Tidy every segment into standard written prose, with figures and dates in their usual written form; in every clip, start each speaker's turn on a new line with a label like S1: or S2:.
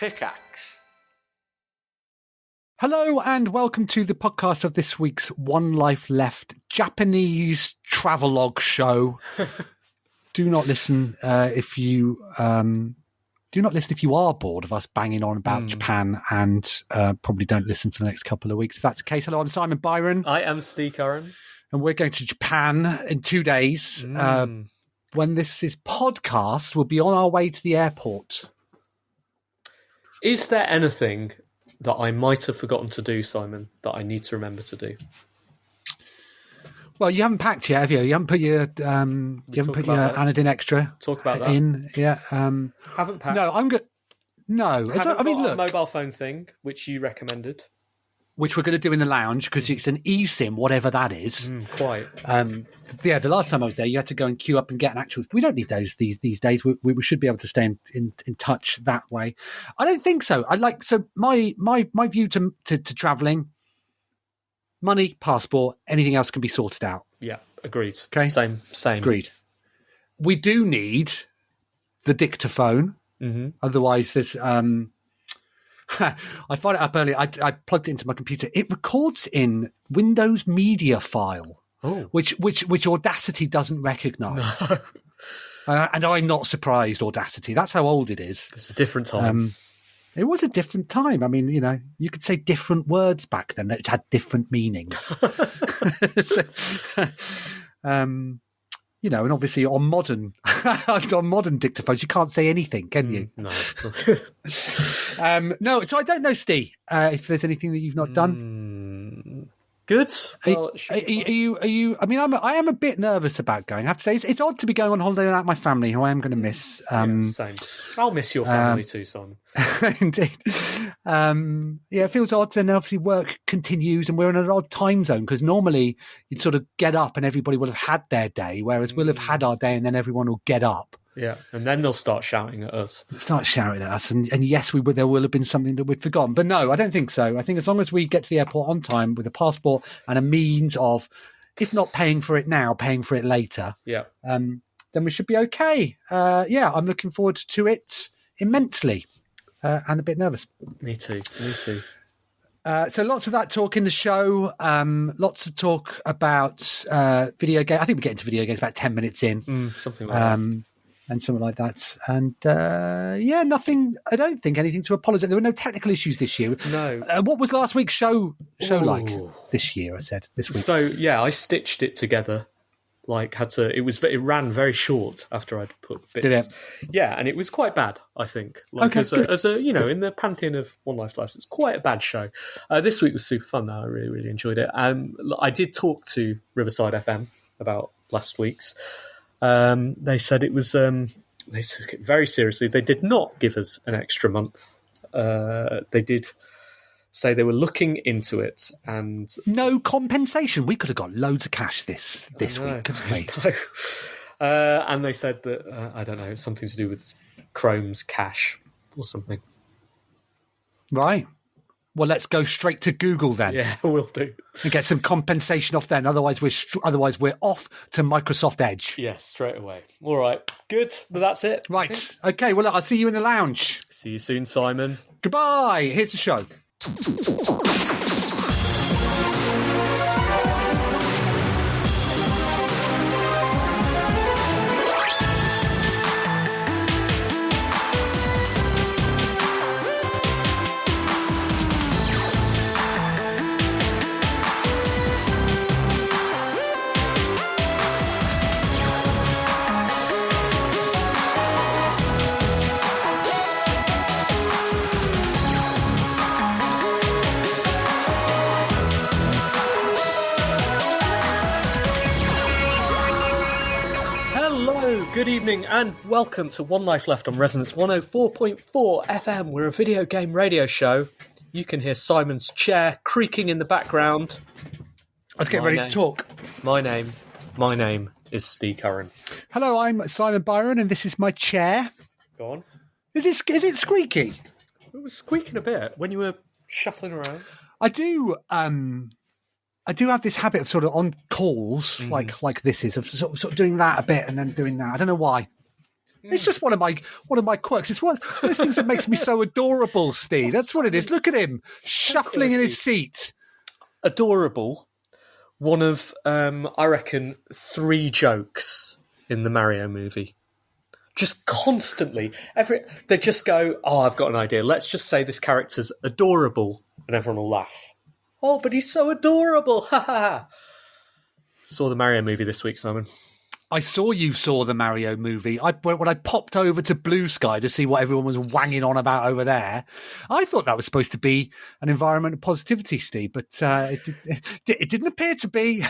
S1: Pickaxe.
S2: Hello and welcome to the podcast of this week's One Life Left Japanese travelogue show. Do not listen if you are bored of us banging on about Japan, and probably don't listen for the next couple of weeks. If that's the case, hello, I'm Simon Byron.
S3: I am Steve Curran.
S2: And we're going to Japan in 2 days. When this is podcast, we'll be on our way to the airport.
S3: Is there anything that I might have forgotten to do, Simon, that I need to remember to do?
S2: Well, you haven't packed yet, have you? You haven't put your Anodin Extra
S3: Talk about that.
S2: in. Yeah.
S3: Haven't packed.
S2: No, I'm good. No,
S3: I mean, look, a mobile phone thing which you recommended,
S2: which we're going to do in the lounge because it's an eSIM, whatever that is.
S3: Quite.
S2: Yeah, the last time I was there, you had to go and queue up and get an actual. We don't need those these days. We should be able to stay in touch that way. I don't think so. My view to travelling: money, passport, anything else can be sorted out.
S3: Yeah, agreed.
S2: Okay,
S3: same.
S2: Agreed. We do need the dictaphone. Otherwise, there's. I fired it up earlier. I plugged it into my computer. It records in Windows Media File, which Audacity doesn't recognise. No. And I'm not surprised, Audacity. That's how old it is.
S3: It's a different time.
S2: It was a different time. I mean, you could say different words back then that had different meanings. And obviously on modern dictaphones, you can't say anything, can you?
S3: No.
S2: No, so I don't know, Steve, if there's anything that you've not done.
S3: Good. Well,
S2: are you? I mean, I am a bit nervous about going. I have to say, it's odd to be going on holiday without my family, who I am going to miss.
S3: Same. I'll miss your family too, Simon.
S2: Indeed. It feels odd, and obviously work continues, and we're in an odd time zone because normally you'd sort of get up and everybody would have had their day, whereas we'll have had our day and then everyone will get up.
S3: Yeah, and then they'll start shouting at us.
S2: And yes, there will have been something that we'd forgotten. But no, I don't think so. I think as long as we get to the airport on time with a passport and a means of, if not paying for it now, paying for it later, then we should be okay. I'm looking forward to it immensely and a bit nervous.
S3: Me too.
S2: So lots of that talk in the show. Lots of talk about video games. I think we get into video games about 10 minutes in.
S3: Something like that.
S2: And something like that. And nothing, I don't think anything to apologise. There were no technical issues this year.
S3: No.
S2: What was last week's show like this year, I said, this week?
S3: So, I stitched it together. It ran very short after I'd put bits.
S2: Did it?
S3: Yeah, and it was quite bad, I think. As a in the pantheon of One Life Lives, it's quite a bad show. This week was super fun, though. I really, really enjoyed it. I did talk to Riverside FM about last week's. They said it was, they took it very seriously. They did not give us an extra month. They did say they were looking into it, and
S2: no compensation. We could have got loads of cash this week, couldn't we?
S3: And they said that, I don't know, something to do with Chrome's cache or something.
S2: Right. Well, let's go straight to Google then.
S3: Yeah, we'll do.
S2: And get some compensation off then. Otherwise, we're off to Microsoft Edge.
S3: Yes, straight away. All right, good. But that's it.
S2: Right. Okay. Well, I'll see you in the lounge.
S3: See you soon, Simon.
S2: Goodbye. Here's the show.
S3: Good evening and welcome to One Life Left on Resonance 104.4 FM. We're a video game radio show. You can hear Simon's chair creaking in the background.
S2: Let's get ready to talk.
S3: My name is Steve Curran.
S2: Hello, I'm Simon Byron and this is my chair.
S3: Go on.
S2: Is it squeaky?
S3: It was squeaking a bit when you were shuffling around.
S2: I do have this habit of sort of on calls like this is of sort of doing that a bit and then doing that. I don't know why. It's just one of my quirks. It's one of those things that makes me so adorable, Steve. That's what it is. Look at him shuffling in his seat.
S3: Adorable. One of, I reckon, 3 jokes in the Mario movie. Just constantly. They just go, I've got an idea. Let's just say this character's adorable, and everyone will laugh. Oh, but he's so adorable. Ha ha ha. Saw the Mario movie this week, Simon.
S2: I saw you saw the Mario movie. When I popped over to Blue Sky to see what everyone was wanging on about over there, I thought that was supposed to be an environment of positivity, Steve, but it didn't appear to be.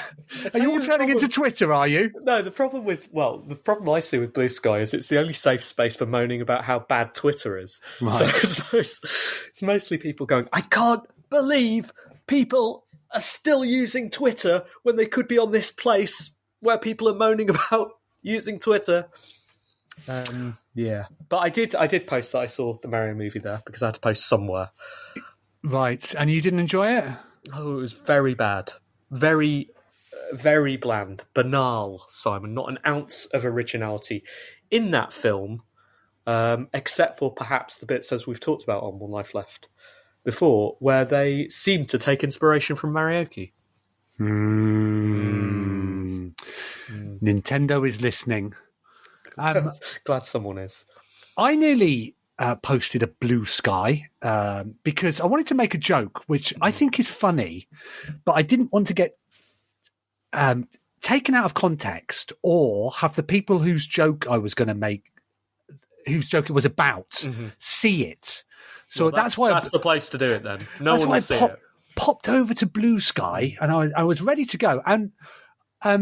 S2: Are you all turning into Twitter, are you?
S3: No, the problem I see with Blue Sky is it's the only safe space for moaning about how bad Twitter is. Right. So I suppose it's mostly people going, I can't believe people are still using Twitter when they could be on this place where people are moaning about using Twitter. Yeah. But I did post that I saw the Mario movie there because I had to post somewhere.
S2: Right. And you didn't enjoy it?
S3: Oh, it was very bad. Very, very bland. Banal, Simon. Not an ounce of originality in that film, except for perhaps the bits, as we've talked about on One Life Left before, where they seem to take inspiration from Maraoke.
S2: Nintendo is listening.
S3: Glad someone is.
S2: I nearly posted a Blue Sky because I wanted to make a joke, which I think is funny, but I didn't want to get taken out of context or have the people whose joke I was going to make, whose joke it was about, see it. So that's why
S3: that's the place to do it. Then no one will see it.
S2: Popped over to Blue Sky and I was ready to go. And I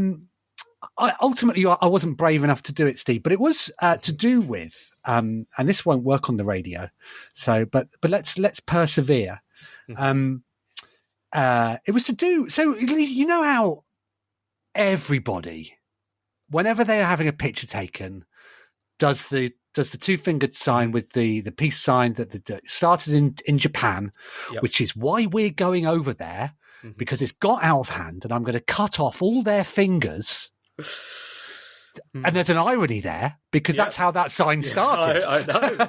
S2: wasn't brave enough to do it, Steve, but it was to do with, and this won't work on the radio. So, but let's persevere. It was to do, so you know how everybody, whenever they are having a picture taken, does the 2-fingered sign with the peace sign that started in Japan, which is why we're going over there, because it's got out of hand and I'm going to cut off all their fingers. And there's an irony there because that's how that sign started.
S3: I know.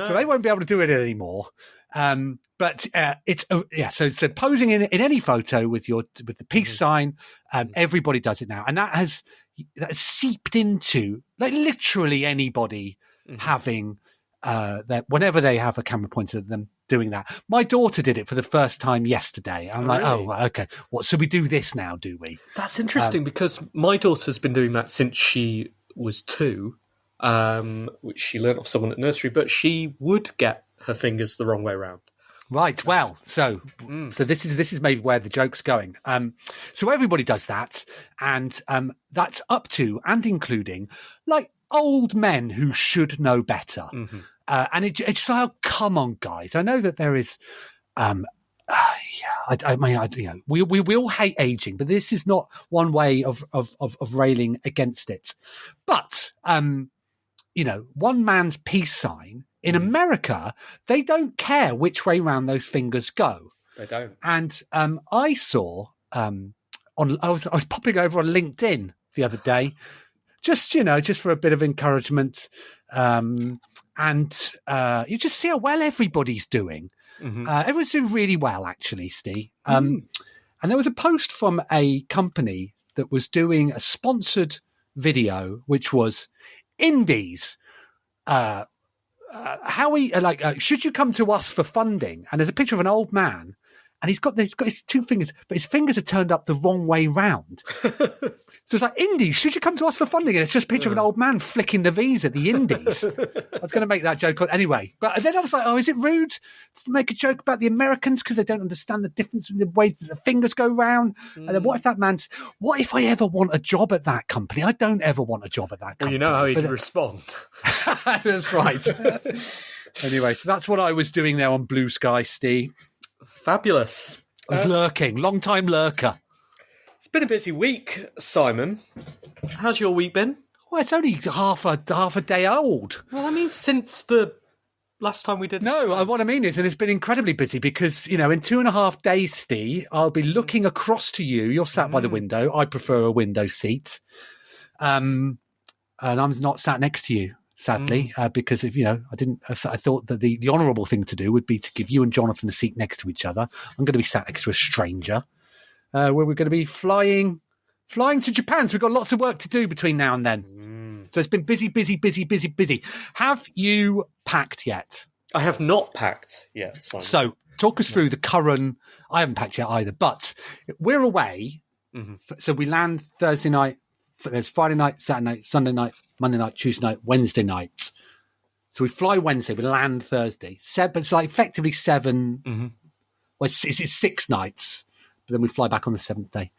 S2: So they won't be able to do it anymore. But it's So posing in any photo with the peace sign, everybody does it now, and that has seeped into like literally anybody having that whenever they have a camera pointed at them doing that. My daughter did it for the first time yesterday. I'm like, really? Oh, okay. What? So we do this now, do we?
S3: That's interesting because my daughter's been doing that since she was 2, which she learnt off someone at nursery. But she would get her fingers the wrong way around.
S2: Right. Well, so this is maybe where the joke's going. So everybody does that, and that's up to and including like old men who should know better. And it's like, oh, come on, guys. I know that there is, we all hate aging, but this is not one way of railing against it. But, one man's peace sign in America, they don't care which way round those fingers go.
S3: They don't.
S2: And I saw I was popping over on LinkedIn the other day, just for a bit of encouragement. And you just see how well everybody's doing. Everyone's doing really well, actually, Steve. And there was a post from a company that was doing a sponsored video, which was indies. Should you come to us for funding? And there's a picture of an old man, and he's got his 2 fingers, but his fingers are turned up the wrong way round. So it's like, Indies, should you come to us for funding? And it's just a picture of an old man flicking the V's at the Indies. I was going to make that joke anyway. But then I was like, oh, is it rude to make a joke about the Americans because they don't understand the difference in the ways that the fingers go round? And then what if I ever want a job at that company? I don't ever want a job at that company.
S3: Well, you know how he'd respond.
S2: That's right. Anyway, so that's what I was doing there on Blue Sky, Steve.
S3: Fabulous.
S2: I was lurking, long-time lurker.
S3: It's been a busy week, Simon. How's your week been?
S2: Well, it's only half a day old.
S3: Well, I mean, since the last time we did...
S2: No, what I mean is, and it's been incredibly busy because, in 2.5 days, Steve, I'll be looking across to you. You're sat by the window. I prefer a window seat. And I'm not sat next to you. sadly, because if I thought that the honourable thing to do would be to give you and Jonathan a seat next to each other. I'm going to be sat next to a stranger, where we're going to be flying to Japan. So we've got lots of work to do between now and then. So it's been busy. Have you packed yet?
S3: I have not packed yet, Simon.
S2: So talk us through the current. I haven't packed yet either, but we're away. So we land Thursday night. There's Friday night, Saturday night, Sunday night, Monday night, Tuesday night, Wednesday night. So we fly Wednesday, we land Thursday. It's like effectively 7. Well, it's 6 nights, but then we fly back on the 7th day.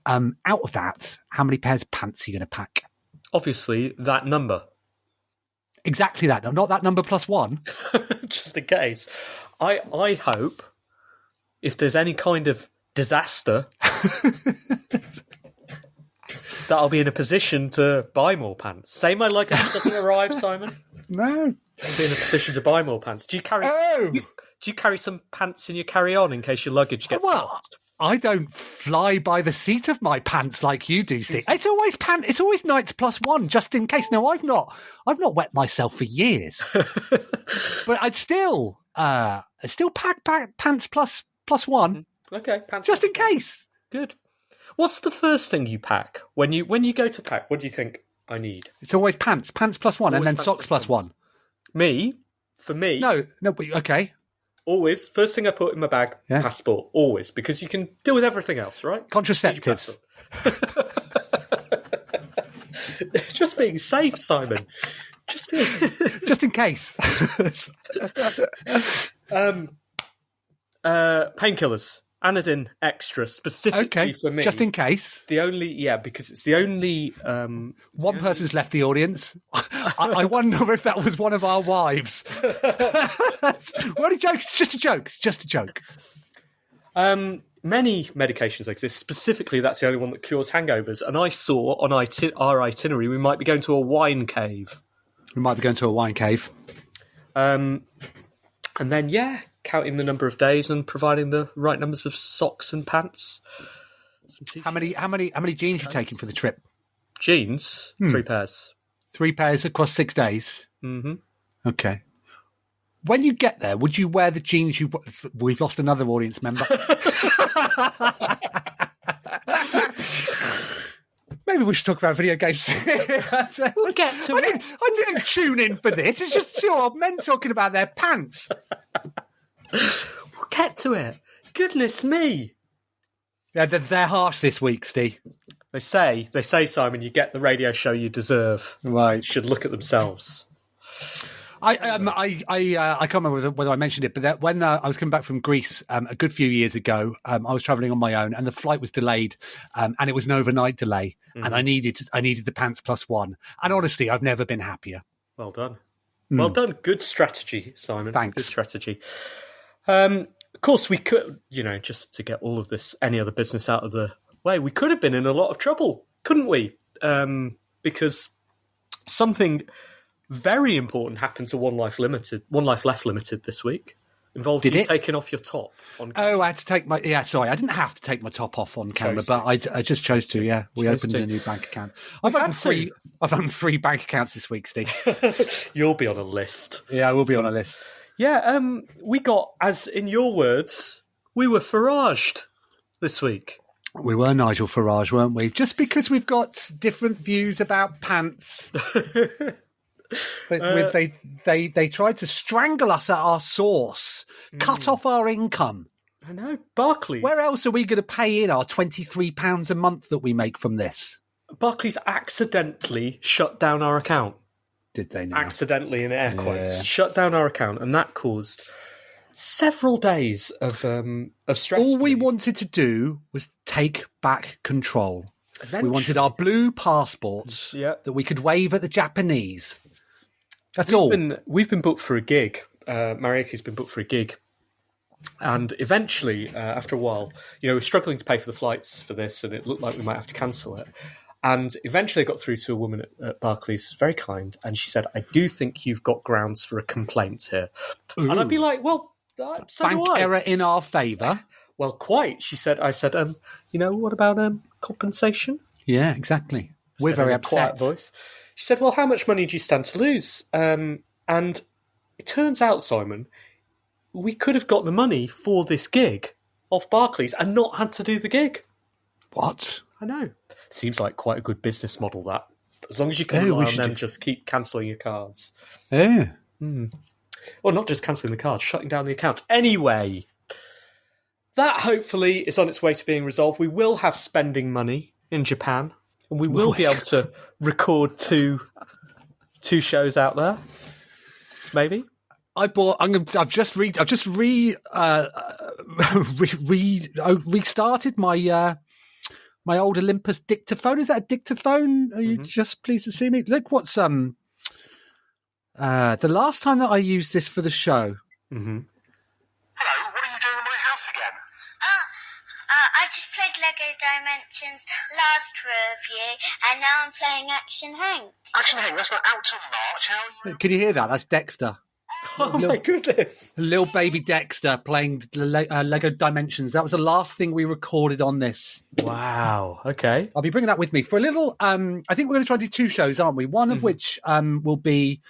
S2: Out of that, how many pairs of pants are you going to pack?
S3: Obviously, that number.
S2: Exactly that. Not that number plus 1.
S3: Just in case. I hope if there's any kind of disaster that I'll be in a position to buy more pants. Say my luggage doesn't arrive, Simon.
S2: No.
S3: I'll be in a position to buy more pants. Do you carry some pants in your carry-on in case your luggage gets lost?
S2: I don't fly by the seat of my pants like you do, Steve. It's always It's always nights plus 1, just in case. No, I've not wet myself for years, but I'd still pack pants plus 1.
S3: Okay, pants
S2: just in case.
S3: Good. What's the first thing you pack when you go to pack? What do you think I need?
S2: It's always pants plus 1, and then socks plus 1.
S3: For me.
S2: No, but okay.
S3: Always, first thing I put in my bag, passport. Always, because you can deal with everything else, right?
S2: Contraceptives.
S3: Just being safe, Simon.
S2: Just in case.
S3: Painkillers. Anodin extra, specifically for me.
S2: Just in case.
S3: Because it's the only...
S2: one person's left the audience. I wonder if that was one of our wives. What a joke. It's just a joke.
S3: Many medications exist. Specifically, that's the only one that cures hangovers. And I saw on our itinerary, we might be going to a wine cave. And then, counting the number of days and providing the right numbers of socks and pants.
S2: How many jeans you taking for the trip?
S3: Jeans? 3 pairs.
S2: 3 pairs across 6 days?
S3: Mm-hmm.
S2: Okay. When you get there, would you wear the jeans We've lost another audience member. Maybe we should talk about video games.
S3: We'll get to it.
S2: I didn't tune in for this. It's just 2 old men talking about their pants.
S3: We'll get to it. Goodness me.
S2: Yeah, they're harsh this week, Steve.
S3: They say, Simon, you get the radio show you deserve.
S2: Right.
S3: You should look at themselves.
S2: I can't remember whether I mentioned it, but when I was coming back from Greece a good few years ago, I was travelling on my own, and the flight was delayed, and it was an overnight delay, and I needed the pants plus 1. And honestly, I've never been happier.
S3: Well done. Well done. Good strategy, Simon.
S2: Thanks.
S3: Good strategy. Of course, we could, just to get all of this, any other business out of the way, we could have been in a lot of trouble, couldn't we? Because something very important happened to One Life Left Limited this week. Involved you taking off your top on camera.
S2: Oh, I had to take my... Yeah, sorry, I didn't have to take my top off on camera, but I just chose to, yeah. We opened a new bank account. I've opened 3 bank accounts this week, Steve.
S3: You'll be on a list.
S2: Yeah, I will be on a list.
S3: Yeah, we got, as in your words, we were Faraged this week.
S2: We were Nigel Farage, weren't we? Just because we've got different views about pants... They tried to strangle us at our source, cut off our income.
S3: I know, Barclays.
S2: Where else are we going to pay in our £23 a month that we make from this?
S3: Barclays accidentally shut down our account.
S2: Did they now?
S3: Accidentally, in air quotes. Shut down our account, and that caused several days of stress.
S2: All we wanted to do was take back control. Eventually. We wanted our blue passports that we could wave at the Japanese. That's all.
S3: We've been booked for a gig. Maraoke's been booked for a gig. And eventually, after a while, we're struggling to pay for the flights for this, and it looked like we might have to cancel it. And eventually I got through to a woman at Barclays, very kind, and she said, I do think you've got grounds for a complaint here. Ooh. And I'd be like, well, so
S2: bank
S3: do I.
S2: error in our favour.
S3: Well, quite. I said, what about compensation?
S2: Yeah, exactly. We're very upset.
S3: Voice. She said, well, how much money do you stand to lose? And it turns out, Simon, we could have got the money for this gig off Barclays and not had to do the gig.
S2: What?
S3: I know. Seems like quite a good business model, that. As long as you can rely on them, just keep cancelling your cards.
S2: Yeah.
S3: Well, not just cancelling the cards, shutting down the account. Anyway, that hopefully is on its way to being resolved. We will have spending money in Japan, and we will be able to record two shows out there. Maybe. I've
S2: just restarted my my old Olympus dictaphone. Is that a dictaphone? Are you just pleased to see me? Look, what's the last time that I used this for the show.
S1: Hello, what are you doing in my house again?
S4: I just played Lego Dimensions last review, and now I'm playing Action Hank.
S1: Action Hank, that's not out till March. How are you?
S2: Can you hear that? That's Dexter.
S3: Oh my goodness.
S2: Little baby Dexter playing Lego Dimensions. That was the last thing we recorded on this.
S3: Wow. Okay.
S2: I'll be bringing that with me for a little. I think we're going to try to do 2 shows, aren't we? One of which will be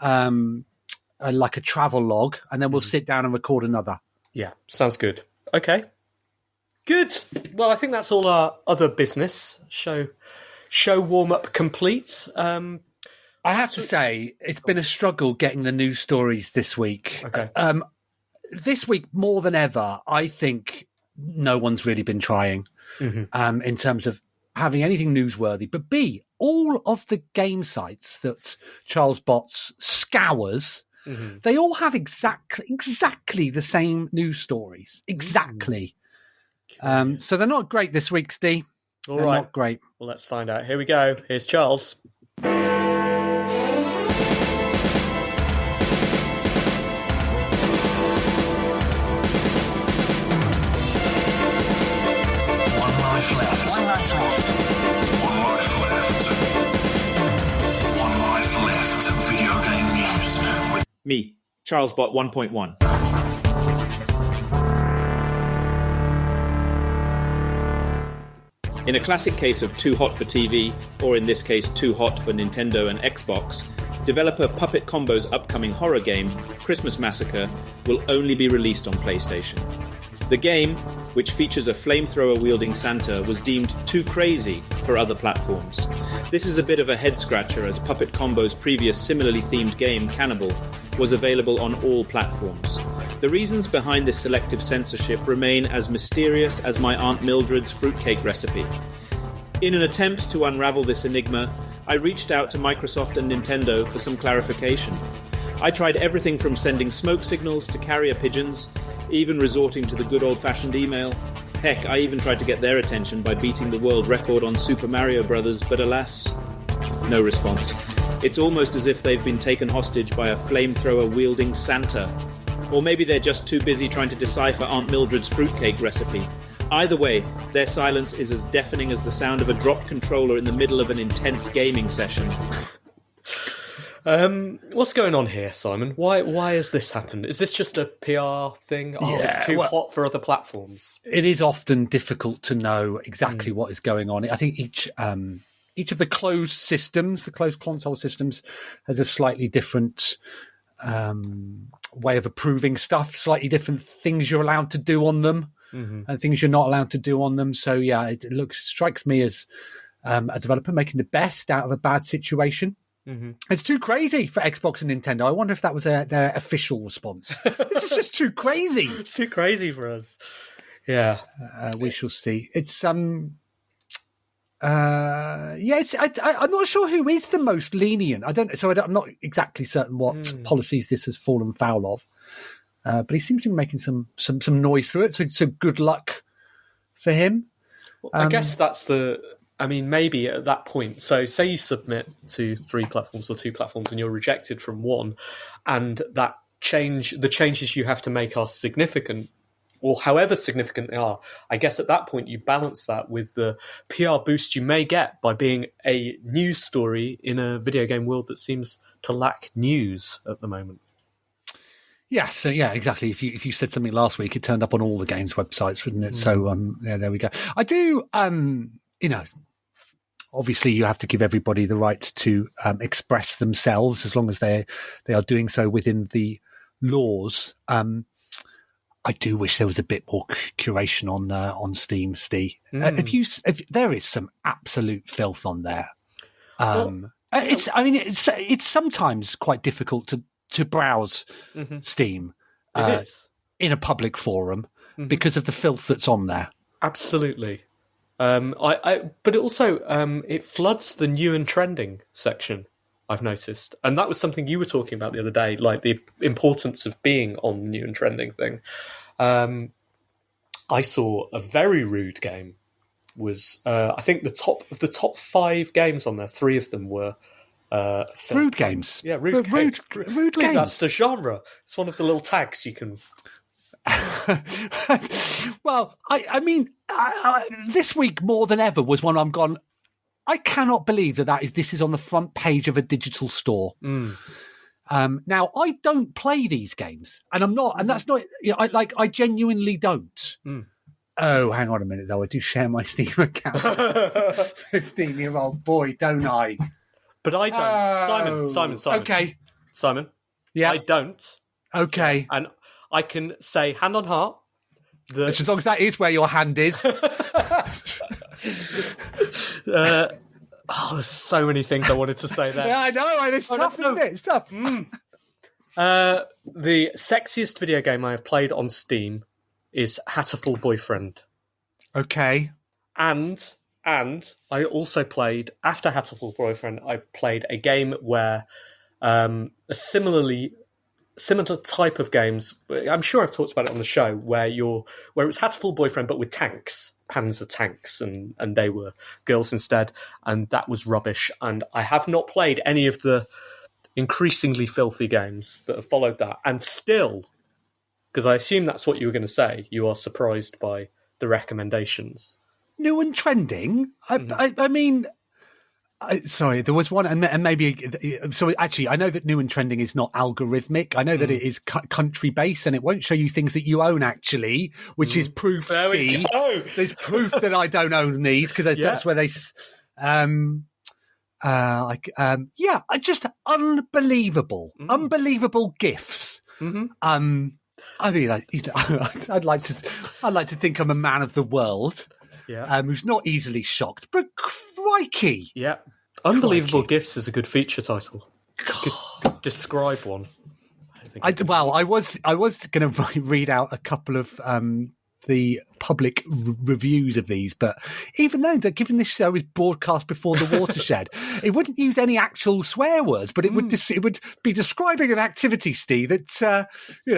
S2: like a travel log, and then we'll sit down and record another.
S3: Yeah, sounds good. Okay. Good. Well, I think that's all our other business. Show warm-up complete.
S2: I have to say, it's been a struggle getting the news stories this week.
S3: Okay.
S2: This week, more than ever, I think no one's really been trying in terms of having anything newsworthy. But B, all of the game sites that Charles Botts scours, they all have exactly the same news stories. Exactly. So they're not great this week, Steve. They're not great.
S3: Well, let's find out. Here we go. Here's Charles.
S1: Video game news with
S5: me, Charles Bot 1.1. In a classic case of too hot for TV, or in this case too hot for Nintendo and Xbox, developer Puppet Combo's upcoming horror game, Christmas Massacre, will only be released on PlayStation. The game, which features a flamethrower-wielding Santa, was deemed too crazy for other platforms. This is a bit of a head-scratcher, as Puppet Combo's previous similarly themed game, Cannibal, was available on all platforms. The reasons behind this selective censorship remain as mysterious as my Aunt Mildred's fruitcake recipe. In an attempt to unravel this enigma, I reached out to Microsoft and Nintendo for some clarification. I tried everything from sending smoke signals to carrier pigeons, even resorting to the good old-fashioned email. Heck, I even tried to get their attention by beating the world record on Super Mario Bros., but alas, no response. It's almost as if they've been taken hostage by a flamethrower-wielding Santa. Or maybe they're just too busy trying to decipher Aunt Mildred's fruitcake recipe. Either way, their silence is as deafening as the sound of a dropped controller in the middle of an intense gaming session.
S3: What's going on here, Simon? Why has this happened? Is this just a PR thing? It's too hot for other platforms.
S2: It is often difficult to know exactly what is going on. I think each of the closed systems, the closed console systems, has a slightly different way of approving stuff, slightly different things you're allowed to do on them and things you're not allowed to do on them. So yeah, it strikes me as a developer making the best out of a bad situation. It's too crazy for Xbox and Nintendo. I wonder if that was their official response. This is just too crazy.
S3: It's too crazy for us. Yeah,
S2: we shall see. It's I'm not sure who is the most lenient. I'm not exactly certain what policies this has fallen foul of. But he seems to be making some noise through it. So good luck for him.
S3: Well, I guess that's maybe at that point, so say you submit to 3 platforms or 2 platforms and you're rejected from one, and the changes you have to make are significant, or however significant they are. I guess at that point you balance that with the PR boost you may get by being a news story in a video game world that seems to lack news at the moment.
S2: Yeah, so yeah, exactly. If you said something last week, it turned up on all the games websites, wouldn't it? So there we go. I do, obviously you have to give everybody the right to express themselves as long as they are doing so within the laws. I do wish there was a bit more curation on Steam, Steve. If there is some absolute filth on there. It's sometimes quite difficult to browse Steam in a public forum because of the filth that's on there.
S3: Absolutely. But it also it floods the new and trending section, I've noticed. And that was something you were talking about the other day, like the importance of being on the new and trending thing. I saw a very rude game. Was I think the top 5 games on there, 3 of them were
S2: rude games.
S3: Yeah, rude games.
S2: Rude games.
S3: That's the genre. It's one of the little tags you can.
S2: Well, I mean, this week more than ever was one I'm gone. I cannot believe this is on the front page of a digital store. Now, I don't play these games, and I'm not, and that's not. I genuinely don't. Oh, hang on a minute, though. I do share my Steam account. 15-year-old boy, don't I?
S3: But I don't. Simon.
S2: Okay.
S3: Simon.
S2: Yeah.
S3: I don't.
S2: Okay.
S3: And I can say, hand on heart.
S2: As long as that is where your hand is.
S3: There's so many things I wanted to say there.
S2: Yeah, I know. It's tough, isn't it? It's tough.
S3: The sexiest video game I have played on Steam is Hatterful Boyfriend.
S2: Okay. And
S3: I also played, after Hatterful Boyfriend, I played a game where a similar type of games, I'm sure I've talked about it on the show, where it was Hatterful Boyfriend but with tanks, Panzer tanks, and they were girls instead, and that was rubbish. And I have not played any of the increasingly filthy games that have followed that, and still, because I assume that's what you were going to say, you are surprised by the recommendations.
S2: New and trending? I mean... sorry, there was one, and maybe... So actually, I know that new and trending is not algorithmic. I know that it is country-based, and it won't show you things that you own, actually, which is proof, Steve. There's proof that I don't own these, because that's where they... just unbelievable. Unbelievable gifts. I mean, I'd like to think I'm a man of the world, who's not easily shocked. But crikey,
S3: unbelievable gifts is a good feature title. Could describe one.
S2: I was going to read out a couple of the public reviews of these, but even though that, given this show is broadcast before the watershed, it wouldn't use any actual swear words, but it would be describing an activity, Steve, that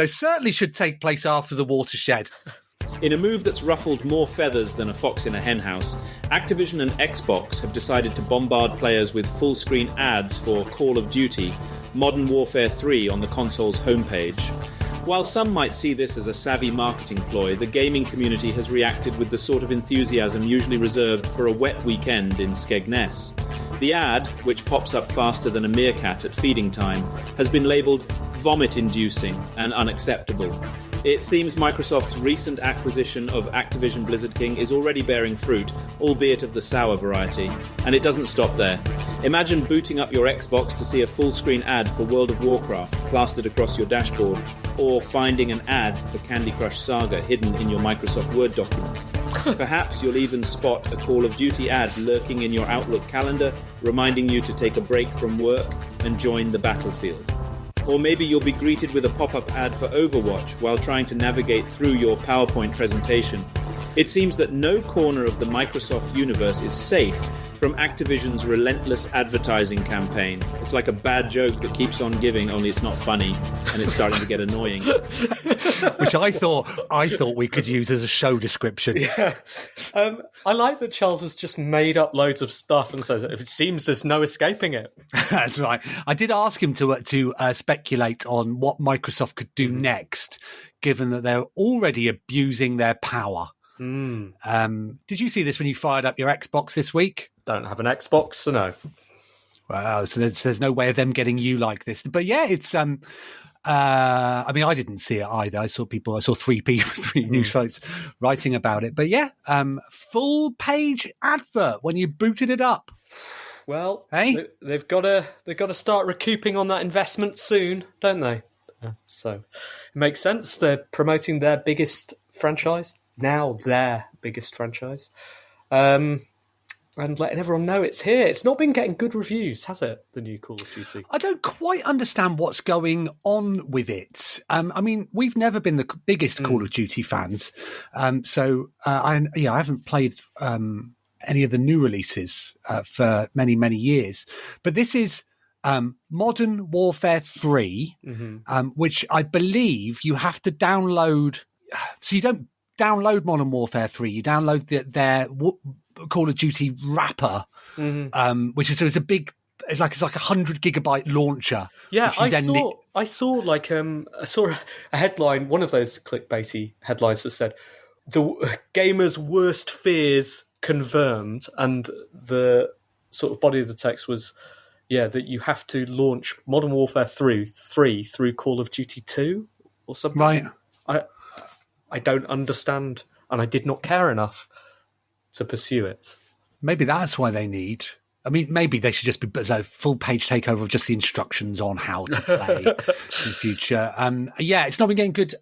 S2: certainly should take place after the watershed.
S5: In a move that's ruffled more feathers than a fox in a henhouse, Activision and Xbox have decided to bombard players with full-screen ads for Call of Duty, Modern Warfare 3 on the console's homepage. While some might see this as a savvy marketing ploy, the gaming community has reacted with the sort of enthusiasm usually reserved for a wet weekend in Skegness. The ad, which pops up faster than a meerkat at feeding time, has been labelled vomit-inducing and unacceptable. It seems Microsoft's recent acquisition of Activision Blizzard King is already bearing fruit, albeit of the sour variety. And it doesn't stop there. Imagine booting up your Xbox to see a full-screen ad for World of Warcraft plastered across your dashboard, or finding an ad for Candy Crush Saga hidden in your Microsoft Word document. Perhaps you'll even spot a Call of Duty ad lurking in your Outlook calendar, reminding you to take a break from work and join the battlefield. Or maybe you'll be greeted with a pop-up ad for Overwatch while trying to navigate through your PowerPoint presentation. It seems that no corner of the Microsoft universe is safe from Activision's relentless advertising campaign. It's like a bad joke that keeps on giving, only it's not funny, and it's starting to get annoying.
S2: Which I thought we could use as a show description.
S3: Yeah. I like that Charles has just made up loads of stuff and says it seems there's no escaping it.
S2: That's right. I did ask him to speculate on what Microsoft could do next, given that they're already abusing their power. Did you see this when you fired up your Xbox this week?
S3: Don't have an Xbox, so no.
S2: Wow, so there's no way of them getting you like this. But yeah, it's I mean, I didn't see it either. I saw three news sites writing about it. But yeah, full page advert when you booted it up.
S3: Well,
S2: Hey?
S3: they've got to start recouping on that investment soon, don't they? So it makes sense. They're promoting their biggest franchise, now their biggest franchise, and letting everyone know it's here. It's not been getting good reviews, has it, the new Call of Duty?
S2: I don't quite understand what's going on with it. I mean, we've never been the biggest Call of Duty fans. So I haven't played any of the new releases for many, many years. But this is Modern Warfare 3, which I believe you have to download. So you don't download Modern Warfare 3. You download their Call of Duty wrapper, which is it's a big. It's like a 100 gigabyte launcher.
S3: Yeah, I saw a headline, one of those clickbaity headlines that said the gamer's worst fears confirmed, and the sort of body of the text was, that you have to launch Modern Warfare 3 through Call of Duty 2 or something.
S2: Right.
S3: I don't understand, and I did not care enough to pursue it.
S2: Maybe that's why they need. I mean, maybe they should just be a full page takeover of just the instructions on how to play in the future. It's not been getting good.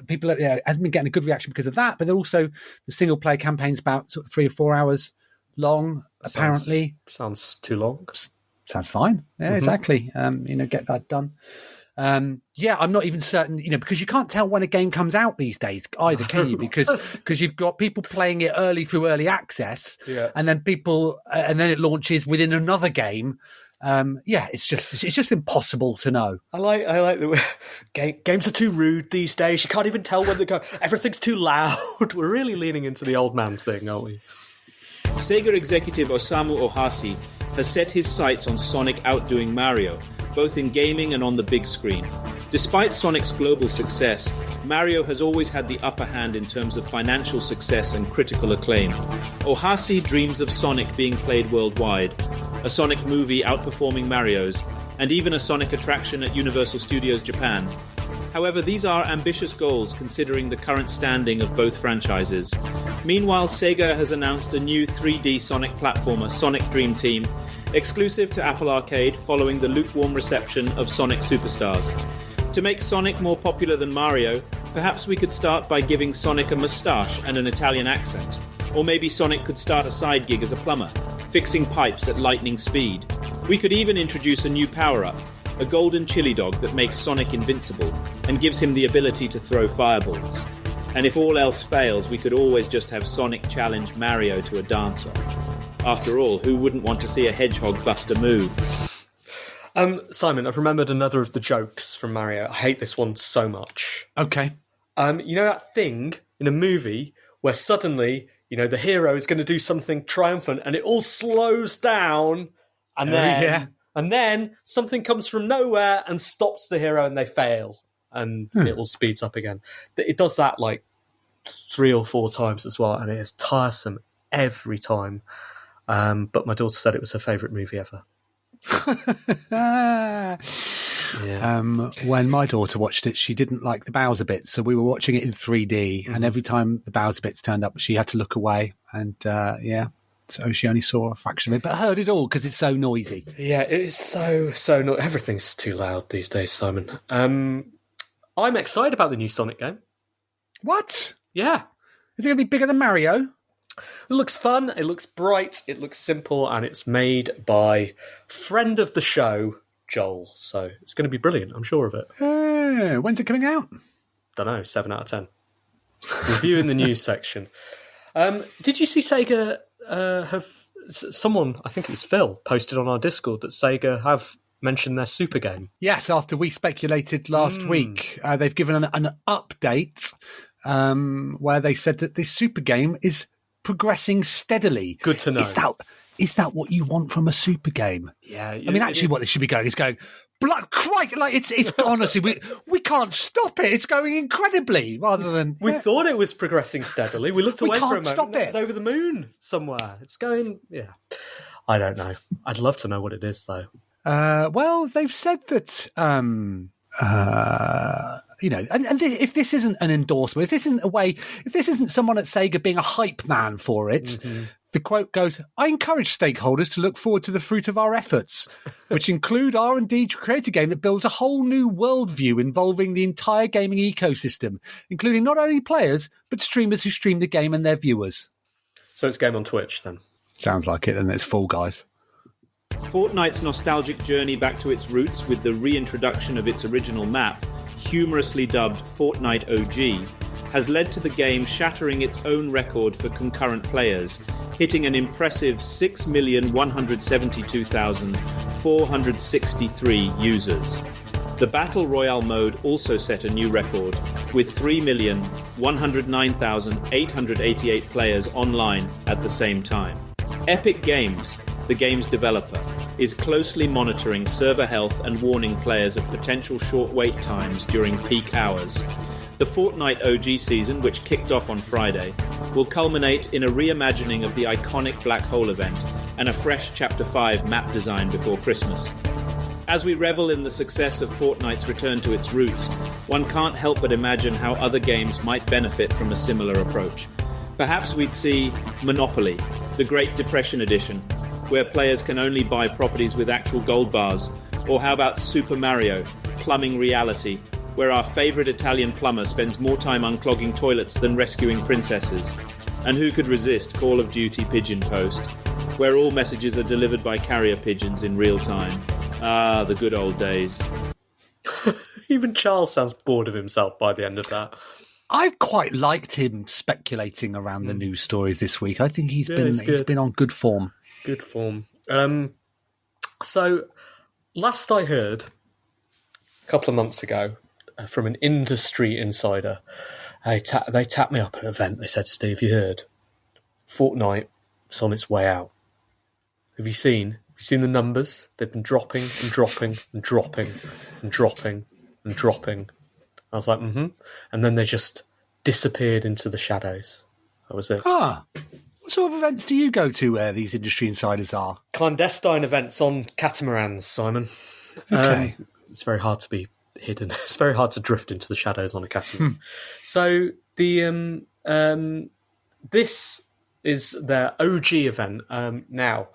S2: People hasn't been getting a good reaction because of that, but then also the single player campaign's about sort of 3 or 4 hours long. Apparently,
S3: sounds too long.
S2: Sounds fine. Yeah, exactly. Get that done. I'm not even certain, because you can't tell when a game comes out these days either, can you? Because you've got people playing it early through early access, and then it launches within another game. It's just impossible to know. I like
S3: the games are too rude these days. You can't even tell when they go. Everything's too loud. We're really leaning into the old man thing, aren't we?
S5: Sega executive Osamu Ohasi has set his sights on Sonic outdoing Mario, both in gaming and on the big screen. Despite Sonic's global success, Mario has always had the upper hand in terms of financial success and critical acclaim. Ohasi dreams of Sonic being played worldwide, a Sonic movie outperforming Mario's, and even a Sonic attraction at Universal Studios Japan. However, these are ambitious goals considering the current standing of both franchises. Meanwhile, Sega has announced a new 3D Sonic platformer, Sonic Dream Team, exclusive to Apple Arcade following the lukewarm reception of Sonic Superstars. To make Sonic more popular than Mario, perhaps we could start by giving Sonic a moustache and an Italian accent. Or maybe Sonic could start a side gig as a plumber, fixing pipes at lightning speed. We could even introduce a new power-up, a golden chili dog that makes Sonic invincible and gives him the ability to throw fireballs. And if all else fails, we could always just have Sonic challenge Mario to a dance-off. After all, who wouldn't want to see a hedgehog bust a move?
S3: Simon, I've remembered another of the jokes from Mario. I hate this one so much.
S2: Okay.
S3: You know that thing in a movie where suddenly, the hero is going to do something triumphant and it all slows down and then something comes from nowhere and stops the hero and they fail and it all speeds up again. It does that like 3 or 4 times as well, and it is tiresome every time. But my daughter said it was her favourite movie ever.
S2: When my daughter watched it, she didn't like the Bowser bits, so we were watching it in 3D, and every time the Bowser bits turned up, she had to look away, and so she only saw a fraction of it, but heard it all because it's so noisy.
S3: Yeah, it is so noisy. Everything's too loud these days, Simon. I'm excited about the new Sonic game.
S2: What?
S3: Yeah.
S2: Is it going to be bigger than Mario?
S3: It looks fun, it looks bright, it looks simple, and it's made by friend of the show, Joel. So it's going to be brilliant, I'm sure of it.
S2: When's it coming out?
S3: Don't know, 7 out of 10. Review in the news section. Did you see Sega someone, I think it was Phil, posted on our Discord that Sega have mentioned their Super game?
S2: Yes, after we speculated last week, they've given an update where they said that this Super game is progressing steadily.
S3: Good to know.
S2: Is that what you want from a Super game?
S3: Yeah.
S2: I mean, actually, what they should be going is going, crikey, like it's honestly, we can't stop it. It's going incredibly, rather than
S3: we thought it was progressing steadily. We looked away for a moment.
S2: Stop it.
S3: It's over the moon somewhere. It's going. Yeah, I don't know. I'd love to know what it is, though.
S2: Well, they've said that. If this isn't an endorsement, if this isn't someone at Sega being a hype man for it, The quote goes, "I encourage stakeholders to look forward to the fruit of our efforts, which include R&D to create a game that builds a whole new worldview involving the entire gaming ecosystem, including not only players, but streamers who stream the game and their viewers."
S3: So it's game on Twitch, then?
S2: Sounds like it, and it's Fall Guys.
S5: Fortnite's nostalgic journey back to its roots with the reintroduction of its original map, humorously dubbed Fortnite OG, has led to the game shattering its own record for concurrent players, hitting an impressive 6,172,463 users. The Battle Royale mode also set a new record, with 3,109,888 players online at the same time. Epic Games, the game's developer, is closely monitoring server health and warning players of potential short wait times during peak hours. The Fortnite OG season, which kicked off on Friday, will culminate in a reimagining of the iconic Black Hole event and a fresh Chapter 5 map design before Christmas. As we revel in the success of Fortnite's return to its roots, one can't help but imagine how other games might benefit from a similar approach. Perhaps we'd see Monopoly, the Great Depression edition, where players can only buy properties with actual gold bars. Or how about Super Mario, Plumbing Reality, where our favourite Italian plumber spends more time unclogging toilets than rescuing princesses? And who could resist Call of Duty Pigeon Post, where all messages are delivered by carrier pigeons in real time? Ah, the good old days.
S3: Even Charles sounds bored of himself by the end of that.
S2: I've quite liked him speculating around the news stories this week. I think he's been on good form.
S3: Good form. So, last I heard, a couple of months ago, from an industry insider, they tapped me up at an event. They said, "Steve, you heard? Fortnite is on its way out. Have you seen the numbers? They've been dropping and dropping and dropping and dropping and dropping." I was like, mm-hmm. And then they just disappeared into the shadows. That was it.
S2: What sort of events do you go to where these industry insiders are?
S3: Clandestine events on catamarans, Simon.
S2: Okay.
S3: It's very hard to be hidden. It's very hard to drift into the shadows on a catamaran. So the this is their OG event. Now,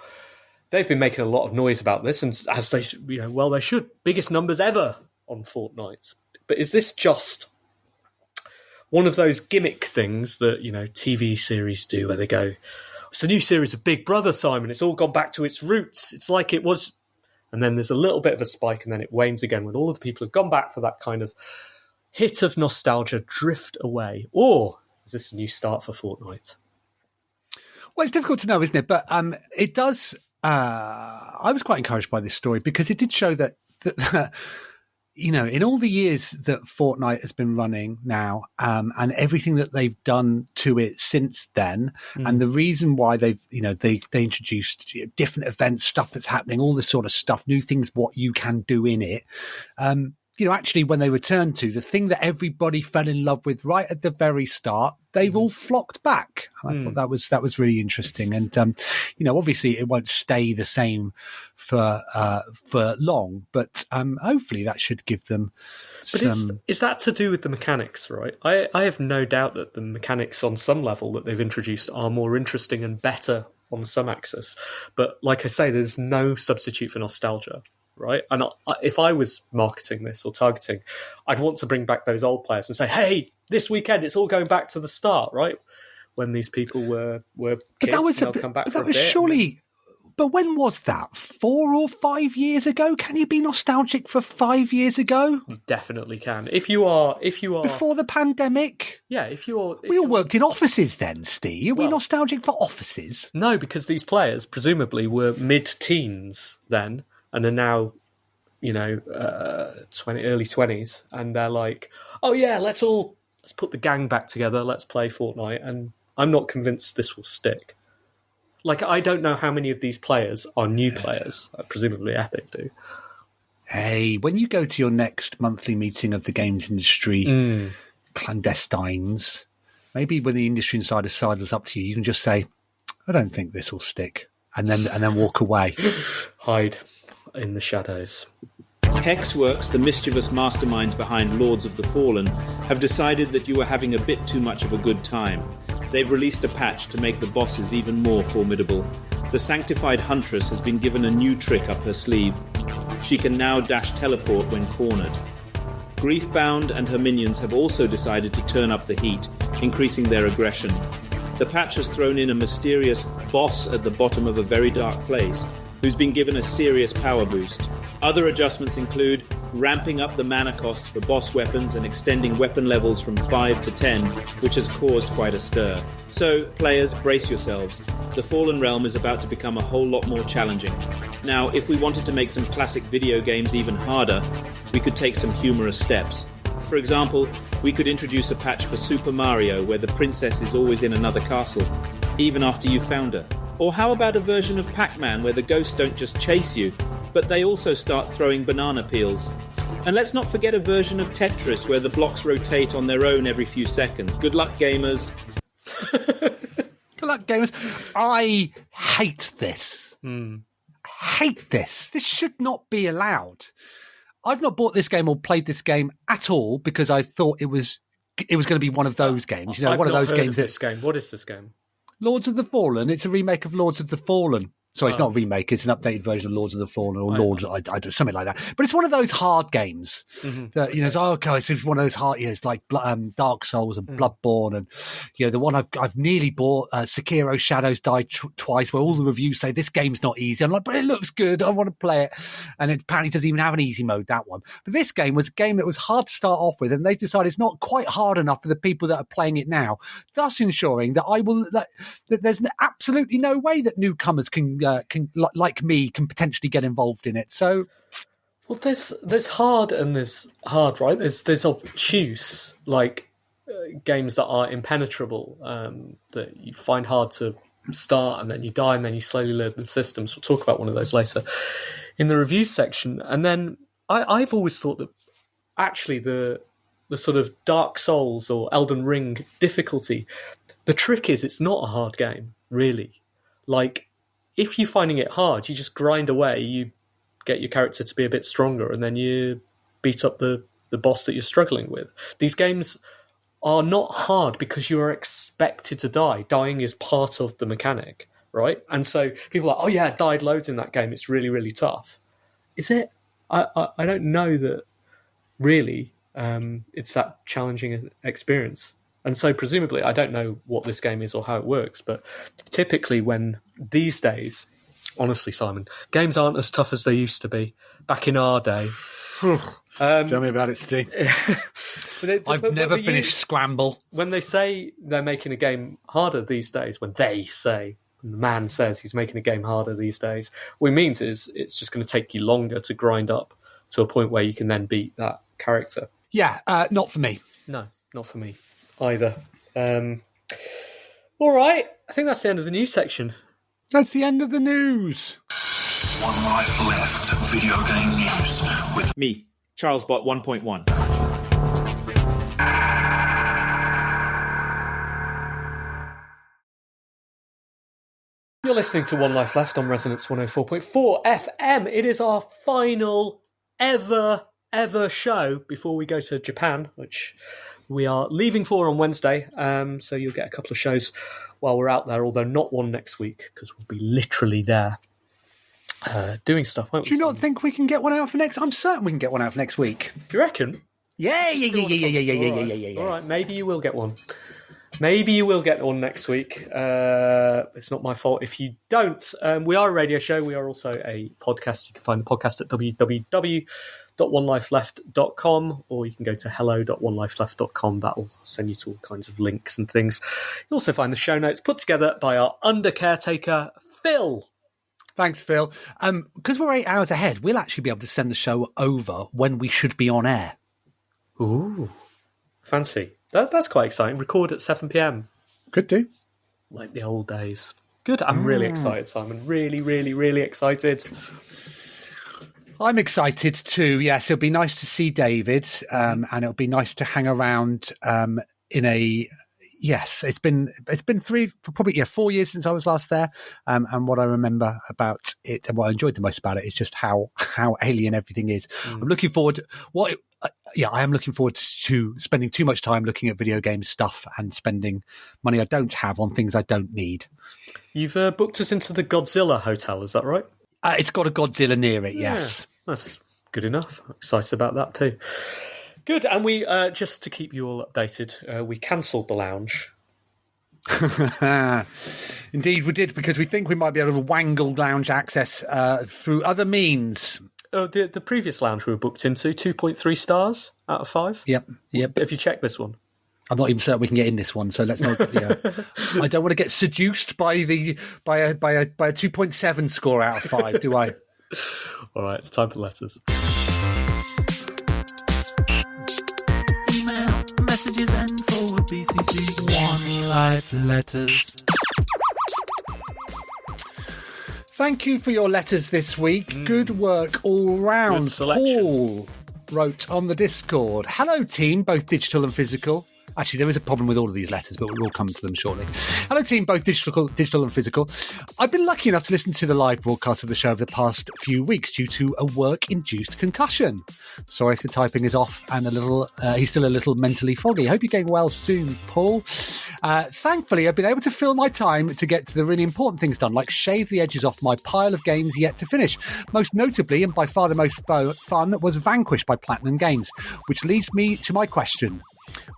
S3: they've been making a lot of noise about this, and as they should. Biggest numbers ever on Fortnite. But is this just one of those gimmick things that, TV series do where they go, "It's a new series of Big Brother, Simon. It's all gone back to its roots. It's like it was." And then there's a little bit of a spike and then it wanes again when all of the people have gone back for that kind of hit of nostalgia, drift away. Or is this a new start for Fortnite?
S2: Well, it's difficult to know, isn't it? But it does... I was quite encouraged by this story because it did show that in all the years that Fortnite has been running now, and everything that they've done to it since then, and the reason why they introduced different events, stuff that's happening, all this sort of stuff, new things, what you can do in it. Actually, when they returned to the thing that everybody fell in love with right at the very start, they've all flocked back. I thought that was really interesting. And, obviously it won't stay the same for long, but hopefully that should give them some...
S3: Is that to do with the mechanics, right? I have no doubt that the mechanics on some level that they've introduced are more interesting and better on some axis. But like I say, there's no substitute for nostalgia. Right, and if I was marketing this or targeting, I'd want to bring back those old players and say, "Hey, this weekend it's all going back to the start." Right, when these people were kids, they'll come back for a bit.
S2: Surely, but when was that? 4 or 5 years ago? Can you be nostalgic for 5 years ago?
S3: You definitely can. If you are
S2: before the pandemic.
S3: Yeah,
S2: we all worked in offices then, Steve. Are we nostalgic for offices?
S3: No, because these players presumably were mid-teens then. And are now, early 20s, and they're like, "Oh yeah, let's put the gang back together. Let's play Fortnite." And I'm not convinced this will stick. Like, I don't know how many of these players are new players. Presumably, Epic do.
S2: Hey, when you go to your next monthly meeting of the games industry clandestines, maybe when the industry insider sidles up to you, you can just say, "I don't think this will stick," and then walk away.
S3: Hide in the shadows.
S5: Hexworks, the mischievous masterminds behind Lords of the Fallen, have decided that you are having a bit too much of a good time. they've released a patch to make the bosses even more formidable. The Sanctified Huntress has been given a new trick up her sleeve. She can now dash teleport when cornered. Griefbound and her minions have also decided to turn up the heat, increasing their aggression. The patch has thrown in a mysterious boss at the bottom of a very dark place, who's been given a serious power boost. Other adjustments include ramping up the mana cost for boss weapons and extending weapon levels from 5 to 10, which has caused quite a stir. So, players, brace yourselves. The Fallen Realm is about to become a whole lot more challenging. Now, if we wanted to make some classic video games even harder, we could take some humorous steps. For example, we could introduce a patch for Super Mario where the princess is always in another castle, even after you've found her. Or how about a version of Pac-Man where the ghosts don't just chase you, but they also start throwing banana peels? And let's not forget a version of Tetris where the blocks rotate on their own every few seconds. Good luck, gamers.
S2: Good luck, gamers. I hate this. Hate this. This should not be allowed. I've not bought this game or played this game at all because I thought it was going to be one of those games.
S3: I've
S2: one of
S3: not
S2: those
S3: heard
S2: games.
S3: Of this game. What is this game?
S2: Lords of the Fallen. It's a remake of Lords of the Fallen. Sorry, it's not a remake. It's an updated version of Lords of the Fallen or Lords, something like that. But it's one of those hard games that, it's one of those hard, it's like Dark Souls and Bloodborne. And, the one I've nearly bought, Sekiro Shadows Die Twice, where all the reviews say this game's not easy. I'm like, but it looks good. I want to play it. And it apparently doesn't even have an easy mode, that one. But this game was a game that was hard to start off with. And they've decided it's not quite hard enough for the people that are playing it now, thus ensuring that that there's absolutely no way that newcomers can like me can potentially get involved in it. So,
S3: well, there's hard and there's hard, right? There's obtuse, like games that are impenetrable, that you find hard to start, and then you die, and then you slowly learn the systems. We'll talk about one of those later in the review section. And then I've always thought that actually the sort of Dark Souls or Elden Ring difficulty, the trick is it's not a hard game, really. Like, if you're finding it hard, you just grind away, you get your character to be a bit stronger, and then you beat up the boss that you're struggling with. These games are not hard because you are expected to die. Dying is part of the mechanic, right? And so people are like, oh yeah, I died loads in that game, it's really, really tough. Is it? I don't know that really it's that challenging experience. And so presumably, I don't know what this game is or how it works, but typically when these days, honestly, Simon, games aren't as tough as they used to be back in our day.
S2: Tell me about it, Steve. I've never finished Scramble.
S3: When they say they're making a game harder these days, when the man says he's making a game harder these days, what it means is it's just going to take you longer to grind up to a point where you can then beat that character.
S2: Yeah, not for me.
S3: No, not for me either. All right, I think that's the end of the news section.
S2: That's the end of the news.
S1: One Life Left video game news with
S5: me, CharlesBot 1.1.
S3: You're listening to One Life Left on Resonance 104.4 FM. It is our final ever show before we go to Japan, which we are leaving for on Wednesday. So you'll get a couple of shows while we're out there, although not one next week because we'll be literally there doing stuff, won't we?
S2: Do you not think we can get one out for next? I'm certain we can get one out for next week.
S3: Do you reckon?
S2: Yeah.
S3: All right, maybe you will get one. Maybe you will get one next week. It's not my fault if you don't. We are a radio show. We are also a podcast. You can find the podcast at www.onelifeleft.com, or you can go to hello.onelifeleft.com. That will send you to all kinds of links and things. You'll also find the show notes put together by our undercaretaker, Phil.
S2: Thanks, Phil. Because we're 8 hours ahead, we'll actually be able to send the show over when we should be on air.
S3: Ooh, fancy. That's quite exciting. Record at 7 p.m.
S2: Could do.
S3: Like the old days. Good. I'm really excited, Simon. Really, really, really excited.
S2: I'm excited too. Yes, it'll be nice to see David, and it'll be nice to hang around in a... Yes, it's been 4 years since I was last there, and what I remember about it and what I enjoyed the most about it is just how alien everything is. I'm looking forward. I am looking forward to spending too much time looking at video game stuff and spending money I don't have on things I don't need.
S3: You've booked us into the Godzilla Hotel, is that right?
S2: It's got a Godzilla near it, yes.
S3: Yeah, that's good enough. I'm excited about that too. Good, and we, just to keep you all updated, we cancelled the lounge.
S2: Indeed we did, because we think we might be able to wangle lounge access through other means.
S3: The previous lounge we were booked into, 2.3 stars out of 5.
S2: Yep.
S3: Have you checked this one?
S2: I'm not even certain we can get in this one, so let's not. I don't want to get seduced by a 2.7 score out of 5, do I?
S3: All right, it's time for letters.
S6: Email, messages, and forward BCC. One Life letters.
S2: Thank you for your letters this week. Good work all round.
S3: Good selection.
S2: Paul wrote on the Discord, "Hello team, both digital and physical." Actually, there is a problem with all of these letters, but we'll all come to them shortly. Hello team, both digital and physical. I've been lucky enough to listen to the live broadcast of the show over the past few weeks due to a work-induced concussion. Sorry if the typing is off and he's still a little mentally foggy. Hope you're getting well soon, Paul. Thankfully, I've been able to fill my time to get to the really important things done, like shave the edges off my pile of games yet to finish. Most notably, and by far the most fun, was Vanquish by Platinum Games, which leads me to my question.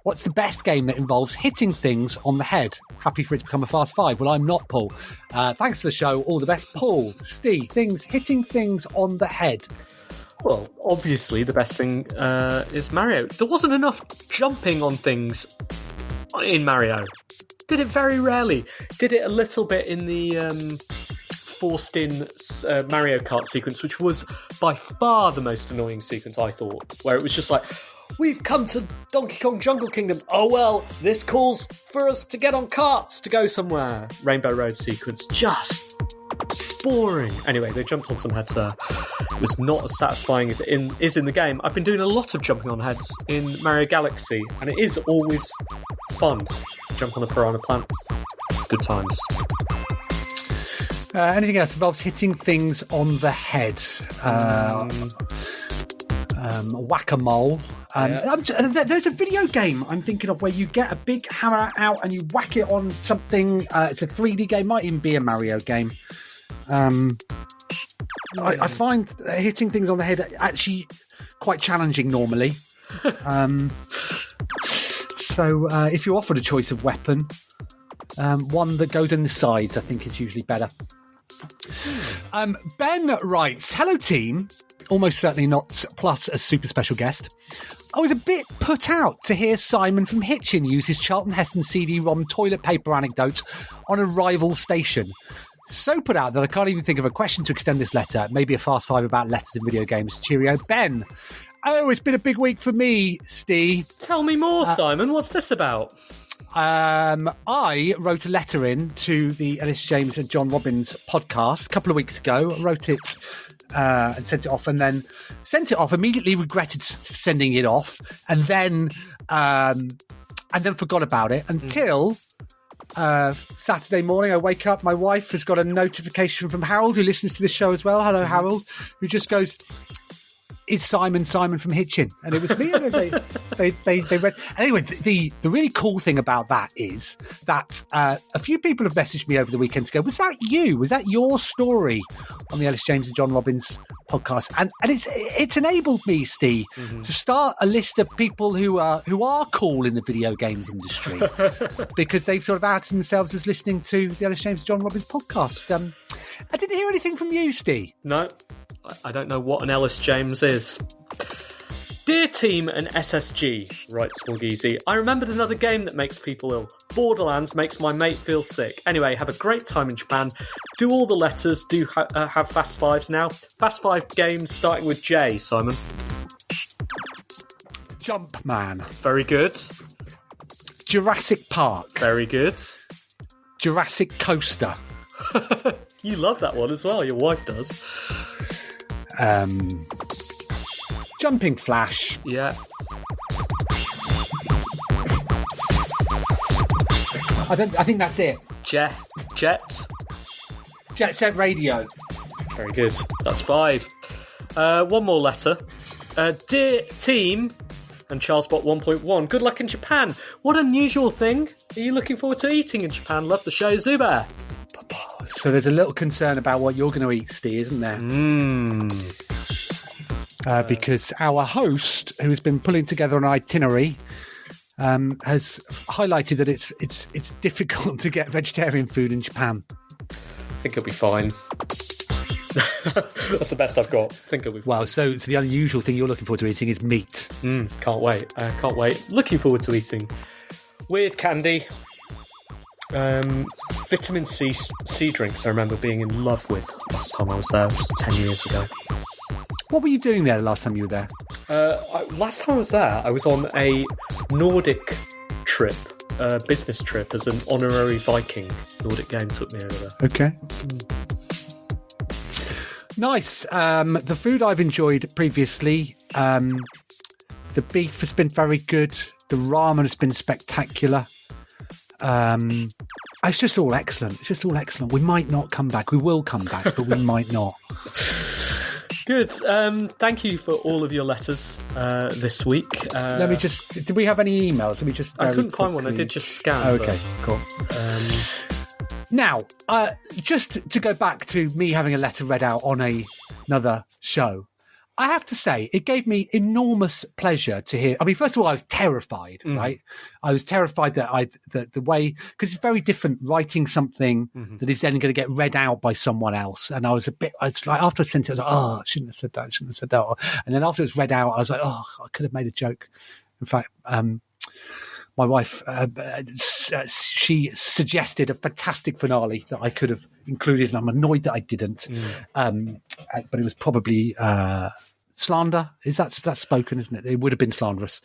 S2: What's the best game that involves hitting things on the head? Happy for it to become a Fast 5. Well, I'm not, Paul. Thanks for the show. All the best. Paul, Steve, hitting things on the head.
S3: Well, obviously the best thing is Mario. There wasn't enough jumping on things in Mario. Did it very rarely. Did it a little bit in the forced-in Mario Kart sequence, which was by far the most annoying sequence, I thought, where it was just like, we've come to Donkey Kong Jungle Kingdom. Oh, well, this calls for us to get on carts to go somewhere. Rainbow Road sequence, just boring. Anyway, they jumped on some heads there. It was not as satisfying as it is in the game. I've been doing a lot of jumping on heads in Mario Galaxy, and it is always fun. Jump on a piranha plant. Good times.
S2: Anything else involves hitting things on the head? Whack-a-mole. There's a video game I'm thinking of where you get a big hammer out and you whack it on something. It's a 3D game, might even be a Mario game. I find hitting things on the head actually quite challenging normally. So if you're offered a choice of weapon, one that goes in the sides, I think is usually better. Ben writes, "Hello team, almost certainly not plus a super special guest. I was a bit put out to hear Simon from Hitchin use his Charlton Heston CD-ROM toilet paper anecdote on a rival station. So put out that I can't even think of a question to extend this letter. Maybe a Fast 5 about letters in video games. Cheerio, Ben." Oh, it's been a big week for me, Steve.
S3: Tell me more, Simon. What's this about?
S2: I wrote a letter in to the Ellis James and John Robbins podcast a couple of weeks ago. I wrote it and sent it off, and then sent it off. Immediately regretted sending it off, and then forgot about it until Saturday morning. I wake up, my wife has got a notification from Harold, who listens to the show as well. Hello, Harold, who just goes, "Is Simon from Hitchin?" And it was me. And they read. Anyway, the really cool thing about that is that a few people have messaged me over the weekend to go, "Was that you? Was that your story on the Ellis James and John Robbins podcast?" And it's enabled me, Steve, to start a list of people who are cool in the video games industry because they've sort of outed themselves as listening to the Ellis James and John Robbins podcast. I didn't hear anything from you, Steve.
S3: No. I don't know what an Ellis James is. "Dear team and SSG," writes Smorgeezy, "I remembered another game that makes people ill. Borderlands makes my mate feel sick. Anyway, have a great time in Japan. Do all the letters. Do have Fast 5s now. Fast 5 games starting with J, Simon."
S2: Jumpman.
S3: Very good.
S2: Jurassic Park.
S3: Very good.
S2: Jurassic Coaster.
S3: You love that one as well. Your wife does.
S2: Jumping Flash.
S3: Yeah.
S2: I think that's it.
S3: Jet.
S2: Jet Set Radio.
S3: Very good. That's 5. One more letter. "Dear team, And CharlesBot 1.1, good luck in Japan. What unusual thing are you looking forward to eating in Japan? Love the show, Zubair.
S2: So there's a little concern about what you're going to eat, Steve, isn't there? Because our host, who's been pulling together an itinerary, has highlighted that it's difficult to get vegetarian food in Japan.
S3: I think it'll be fine. That's the best I've got. I think it'll be fine.
S2: Well, so the unusual thing you're looking forward to eating is meat.
S3: Can't wait. Can't wait. Looking forward to eating weird candy. Vitamin C drinks I remember being in love with last time I was there, just 10 years ago.
S2: What were you doing there the last time you were there?
S3: Last time I was there, I was on a Nordic trip, business trip, as an honorary Viking. Nordic Game took me over there.
S2: Okay. Nice. The food I've enjoyed previously, the beef has been very good. The ramen has been spectacular. It's just all excellent. It's just all excellent. We might not come back. We will come back, but we might not.
S3: Good. Thank you for all of your letters this week.
S2: Let me just... Did we have any emails? Let me just...
S3: I couldn't find one. I did just scan.
S2: Oh, okay, cool. Now, just to go back to me having a letter read out on another show, I have to say, it gave me enormous pleasure to hear. I mean, first of all, I was terrified, right? I was terrified that the way, because it's very different writing something that is then going to get read out by someone else. And I was like, after I sent it, I was like, oh, I shouldn't have said that. And then after it was read out, I was like, oh, I could have made a joke. In fact, my wife, she suggested a fantastic finale that I could have included, and I'm annoyed that I didn't. But it was probably slander. That's spoken, isn't it? It would have been slanderous.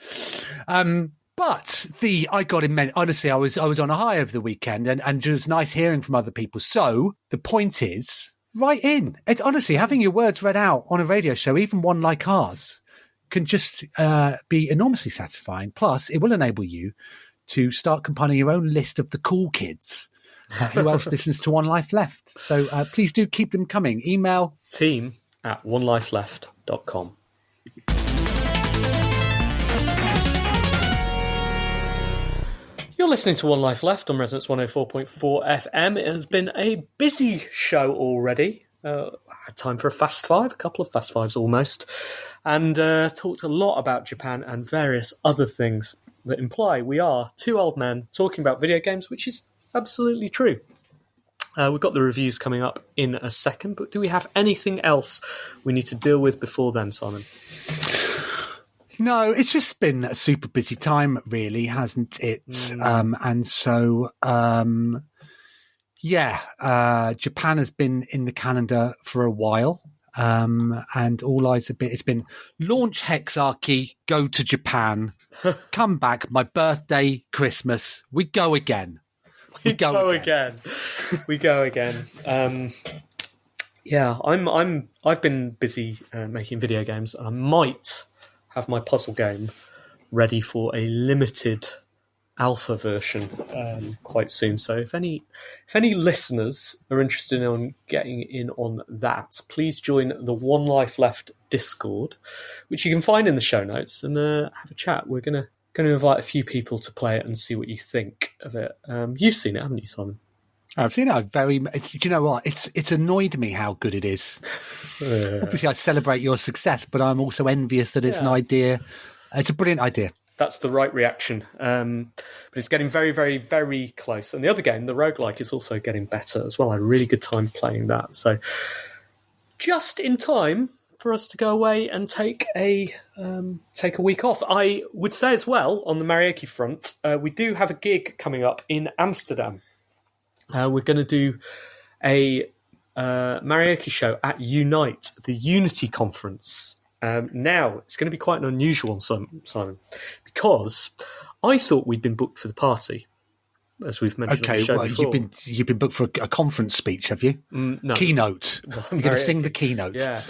S2: But I got immense. Honestly, I was on a high over the weekend, and it was nice hearing from other people. So the point is, write in. It's honestly having your words read out on a radio show, even one like ours, can just be enormously satisfying. Plus, it will enable you to start compiling your own list of the cool kids who else listens to One Life Left. So please do keep them coming. Email
S3: team@onelifeleft.com. You're listening to One Life Left on Resonance 104.4 FM. It has been a busy show already. I had time for a Fast Five, a couple of Fast Fives almost, and talked a lot about Japan and various other things that imply we are two old men talking about video games, which is absolutely true. We've got the reviews coming up in a second, but do we have anything else we need to deal with before then, Simon?
S2: No, it's just been a super busy time, really, hasn't it? And so, Japan has been in the calendar for a while. And all eyes have been, it's been launch Hexarchy, go to Japan, come back, my birthday, Christmas, we go again. We go again. I've been busy making video games, and I might have my puzzle game ready for a limited alpha version quite soon. So if any listeners are interested in getting in on that, please join the One Life Left Discord, which you can find in the show notes, and have a chat. We're going to invite a few people to play it and see what you think of it. You've seen it, haven't you, Simon? I've seen it. Do you know what? It's annoyed me how good it is. Obviously, I celebrate your success, but I'm also envious that it's an idea. It's a brilliant idea.
S3: That's the right reaction. But it's getting very, very, very close. And the other game, the roguelike, is also getting better as well. I had a really good time playing that. So just in time for us to go away and take a week off. I would say as well, on the Maraoke front, we do have a gig coming up in Amsterdam. We're going to do a Maraoke show at Unite, the Unity conference. Now, it's going to be quite an unusual one, Simon, because I thought we'd been booked for the party, as we've mentioned on the show before. You've been booked for a conference speech, have you? No.
S2: Keynote. You're going to sing the keynote.
S3: Yeah.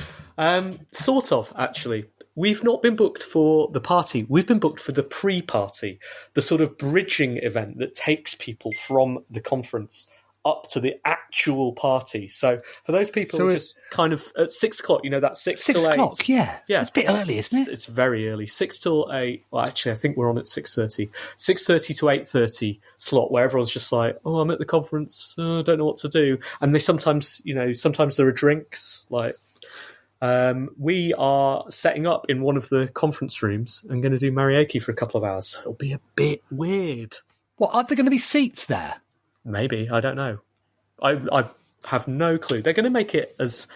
S3: Sort of, actually. We've not been booked for the party. We've been booked for the pre-party, the sort of bridging event that takes people from the conference up to the actual party. So for those people who are just kind of at 6 o'clock, that 6 till 8.
S2: 6 o'clock, yeah. It's a bit early, isn't it?
S3: It's very early. 6 till 8. Well, actually, I think we're on at 6:30. 6:30 to 8:30 slot where everyone's just like, oh, I'm at the conference. I don't know what to do. And they sometimes there are drinks. Like, we are setting up in one of the conference rooms and going to do Maraoke for a couple of hours. It'll be a bit weird.
S2: What, are there going to be seats there?
S3: Maybe, I don't know. I have no clue. They're going to make it as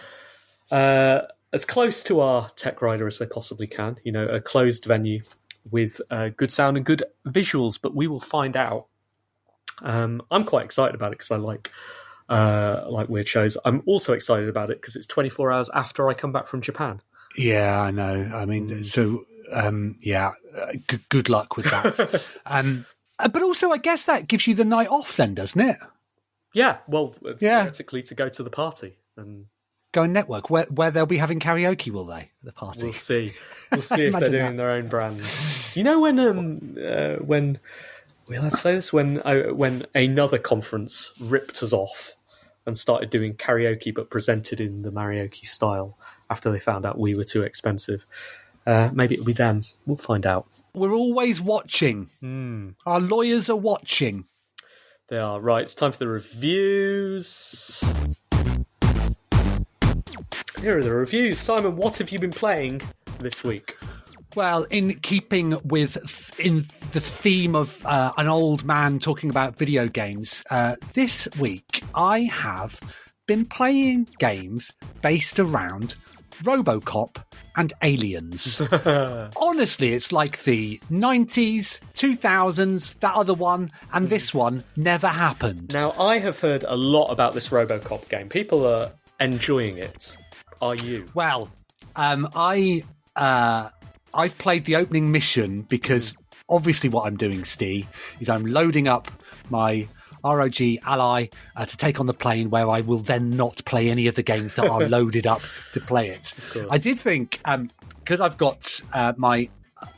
S3: close to our Tech Rider as they possibly can. A closed venue with good sound and good visuals. But we will find out. I'm quite excited about it because I like weird shows. I'm also excited about it because it's 24 hours after I come back from Japan.
S2: Yeah, I know. I mean, so good luck with that. But also, I guess that gives you the night off then, doesn't it?
S3: Yeah, well, theoretically to go to the party and
S2: go and network. Where they'll be having karaoke, will they? At the party.
S3: We'll see. We'll see if they're doing their own brand. When let's say this, when another conference ripped us off and started doing karaoke but presented in the Maraoke style after they found out we were too expensive. Maybe it'll be them. We'll find out. We're
S2: always watching. Our lawyers are watching.
S3: They are. Right, it's time for the reviews. Here are the reviews. Simon, what have you been playing this week?
S2: Well, in keeping with the theme of an old man talking about video games, this week I have been playing games based around Robocop and Aliens. Honestly, it's like the 90s, 2000s, that other one, and this one never happened.
S3: Now, I have heard a lot about this Robocop game. People are enjoying it. Are you?
S2: Well, I've played the opening mission because obviously what I'm doing, Steve, is I'm loading up my ROG Ally to take on the plane, where I will then not play any of the games that are loaded up to play it. I did think, because I've got my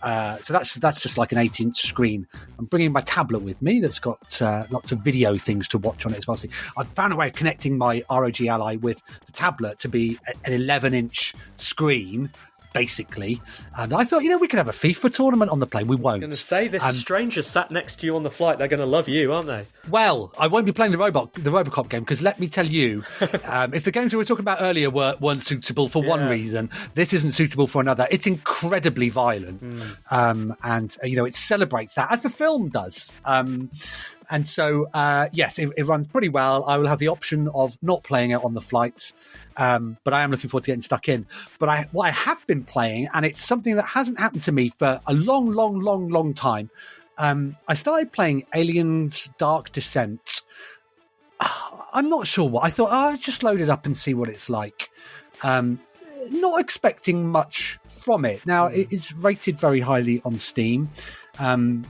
S2: so that's just like an 8-inch screen. I'm bringing my tablet with me that's got lots of video things to watch on it as well. See, I've found a way of connecting my ROG Ally with the tablet to be an 11-inch screen, basically. And I thought, we could have a FIFA tournament on the plane. We won't.
S3: I'm going to say, this stranger sat next to you on the flight. They're going to love you, aren't they?
S2: Well, I won't be playing the Robocop game, because let me tell you, if the games we were talking about earlier weren't suitable for one reason, this isn't suitable for another. It's incredibly violent. And, it celebrates that, as the film does. And so, yes, it runs pretty well. I will have the option of not playing it on the flight, but I am looking forward to getting stuck in. But what I have been playing, and it's something that hasn't happened to me for a long time, I started playing Aliens Dark Descent. I'm not sure what. I thought, I'll just load it up and see what it's like. Not expecting much from it. Now, it is rated very highly on Steam. And,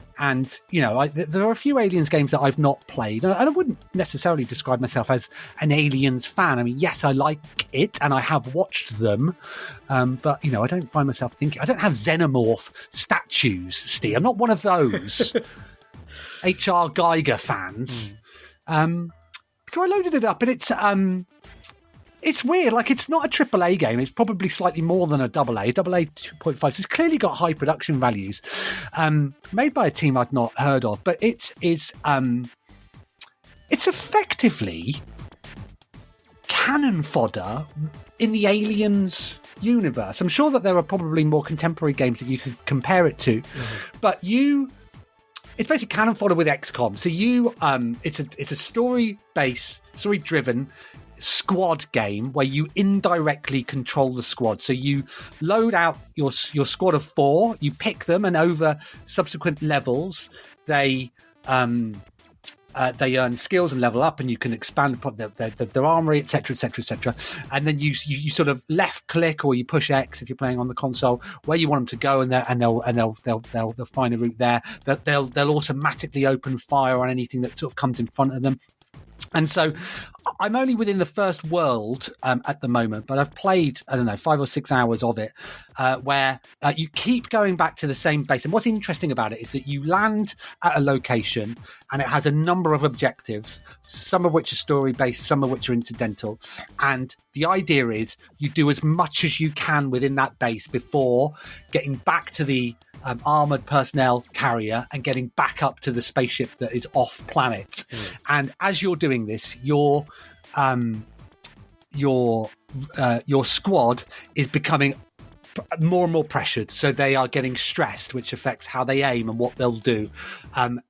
S2: there are a few Aliens games that I've not played. And I wouldn't necessarily describe myself as an Aliens fan. I mean, yes, I like it and I have watched them. But, I don't find myself thinking... I don't have Xenomorph statues, Steve. I'm not one of those H.R. Geiger fans. So I loaded it up, and it's weird. Like, it's not a AAA game. It's probably slightly more than a AA 2.5. So it's clearly got high production values. Made by a team I'd not heard of, but it's effectively cannon fodder in the Aliens universe. I'm sure that there are probably more contemporary games that you could compare it to, but it's basically cannon fodder with XCOM. So it's a story-driven squad game where you indirectly control the squad. So you load out your squad of 4, you pick them, and over subsequent levels they earn skills and level up, and you can expand upon their armory, etc., and then you sort of left click, or you push X if you're playing on the console, where you want them to go, and they'll find a route there. They'll automatically open fire on anything that sort of comes in front of them. And so I'm only within the first world at the moment, but I've played, 5 or 6 hours of it, where you keep going back to the same base. And what's interesting about it is that you land at a location and it has a number of objectives, some of which are story-based, some of which are incidental. And the idea is you do as much as you can within that base before getting back to the armored personnel carrier and getting back up to the spaceship that is off planet. And as you're doing this, your squad is becoming more and more pressured, so they are getting stressed, which affects how they aim and what they'll do.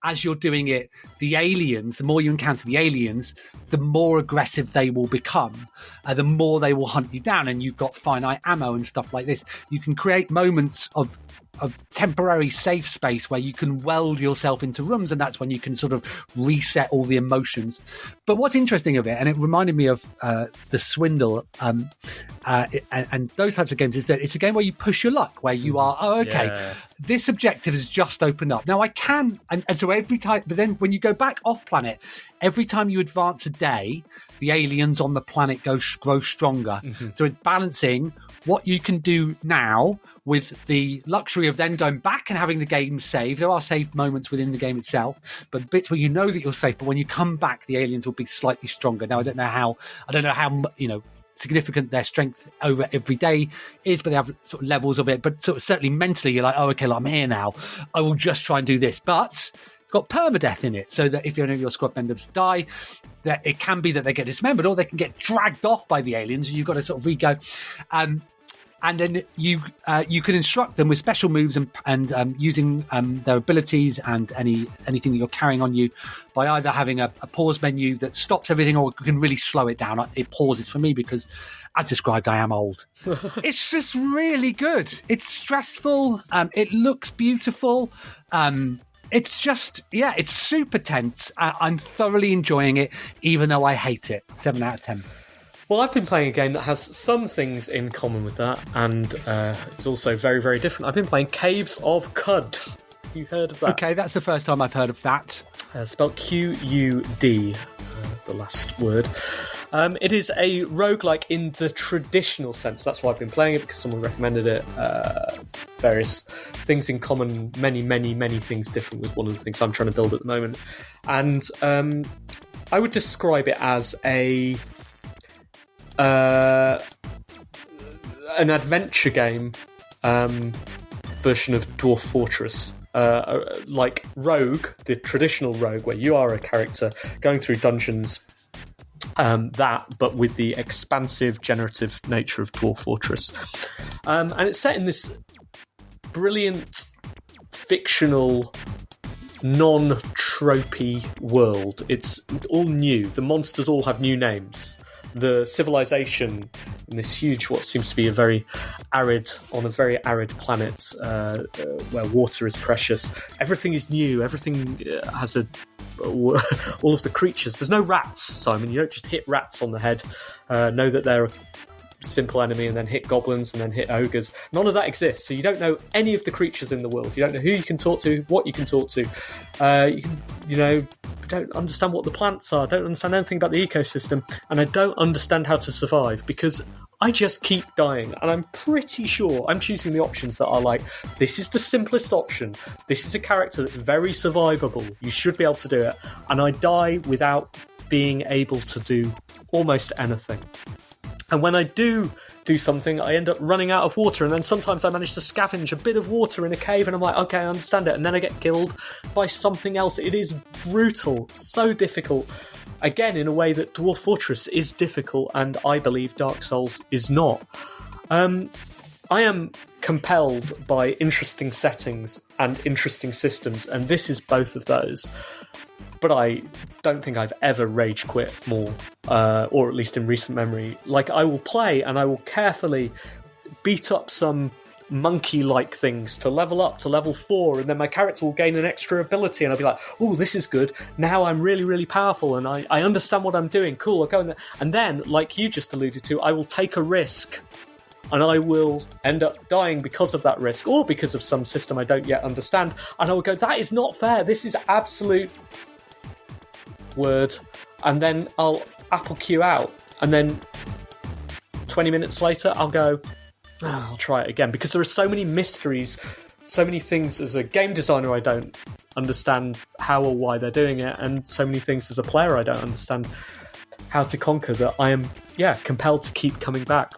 S2: As you're doing it, the aliens, the more you encounter the aliens, the more aggressive they will become, the more they will hunt you down, and you've got finite ammo and stuff like this. You can create moments of temporary safe space where you can weld yourself into rooms, and that's when you can sort of reset all the emotions. But what's interesting of it, and it reminded me of The Swindle and those types of games, is that it's a game where you push your luck, where you are, this objective has just opened up. Now I can, and so every time, but then when you go back off planet, every time you advance a day, the aliens on the planet grow stronger. So it's balancing what you can do now with the luxury of then going back and having the game save. There are save moments within the game itself, but bits where you know that you're safe, but when you come back, the aliens will be slightly stronger. Now, I don't know how significant their strength over every day is, but they have sort of levels of it. But sort of certainly mentally, you're like, oh, okay, I'm here now. I will just try and do this. But it's got permadeath in it, so that if any of your squad members die, that it can be that they get dismembered or they can get dragged off by the aliens, and you've got to sort of re-go. And then you can instruct them with special moves and using their abilities and anything that you're carrying on you by either having a pause menu that stops everything, or you can really slow it down. It pauses for me because, as described, I am old. It's just really good. It's stressful. It looks beautiful. It's just, it's super tense. I'm thoroughly enjoying it, even though I hate it. 7 out of 10.
S3: Well, I've been playing a game that has some things in common with that, and it's also very, very different. I've been playing Caves of Qud. Have you heard of that?
S2: Okay, that's the first time I've heard of that.
S3: Spelled Q-U-D, the last word. It is a roguelike in the traditional sense. That's why I've been playing it, because someone recommended it. Various things in common, many, many, many things different with one of the things I'm trying to build at the moment. And I would describe it as an adventure game version of Dwarf Fortress. Like Rogue, the traditional Rogue, where you are a character going through dungeons, but with the expansive, generative nature of Dwarf Fortress. And it's set in this brilliant, fictional, non-tropey world. It's all new. The monsters all have new names. The civilization in this huge, what seems to be a very arid planet where water is precious. Everything is new. Everything has all of the creatures. There's no rats, Simon. You don't just hit rats on the head. Know that they're a simple enemy, and then hit goblins, and then hit ogres. None of that exists. So you don't know any of the creatures in the world. You don't know who you can talk to, what you can talk to. Don't understand what the plants are, don't understand anything about the ecosystem, and I don't understand how to survive because I just keep dying. And I'm pretty sure I'm choosing the options that are like, this is the simplest option, this is a character that's very survivable, you should be able to do it, and I die without being able to do almost anything. And when I do something, I end up running out of water, and then sometimes I manage to scavenge a bit of water in a cave, and I'm like, okay, I understand it, and then I get killed by something else. It is brutal, so difficult. Again, in a way that Dwarf Fortress is difficult, and I believe Dark Souls is not. I am compelled by interesting settings and interesting systems, and this is both of those. But I don't think I've ever rage quit more, or at least in recent memory. Like, I will play and I will carefully beat up some monkey-like things to level up to level 4, and then my character will gain an extra ability, and I'll be like, oh, this is good. Now I'm really, really powerful, and I understand what I'm doing. Cool, I'll go in there. And then, like you just alluded to, I will take a risk, and I will end up dying because of that risk, or because of some system I don't yet understand, and I will go, that is not fair. This is absolute... word and then I'll Apple queue out, and then 20 minutes later I'll go, I'll try it again, because there are so many mysteries, so many things as a game designer I don't understand how or why they're doing it, and so many things as a player I don't understand how to conquer, that I am compelled to keep coming back.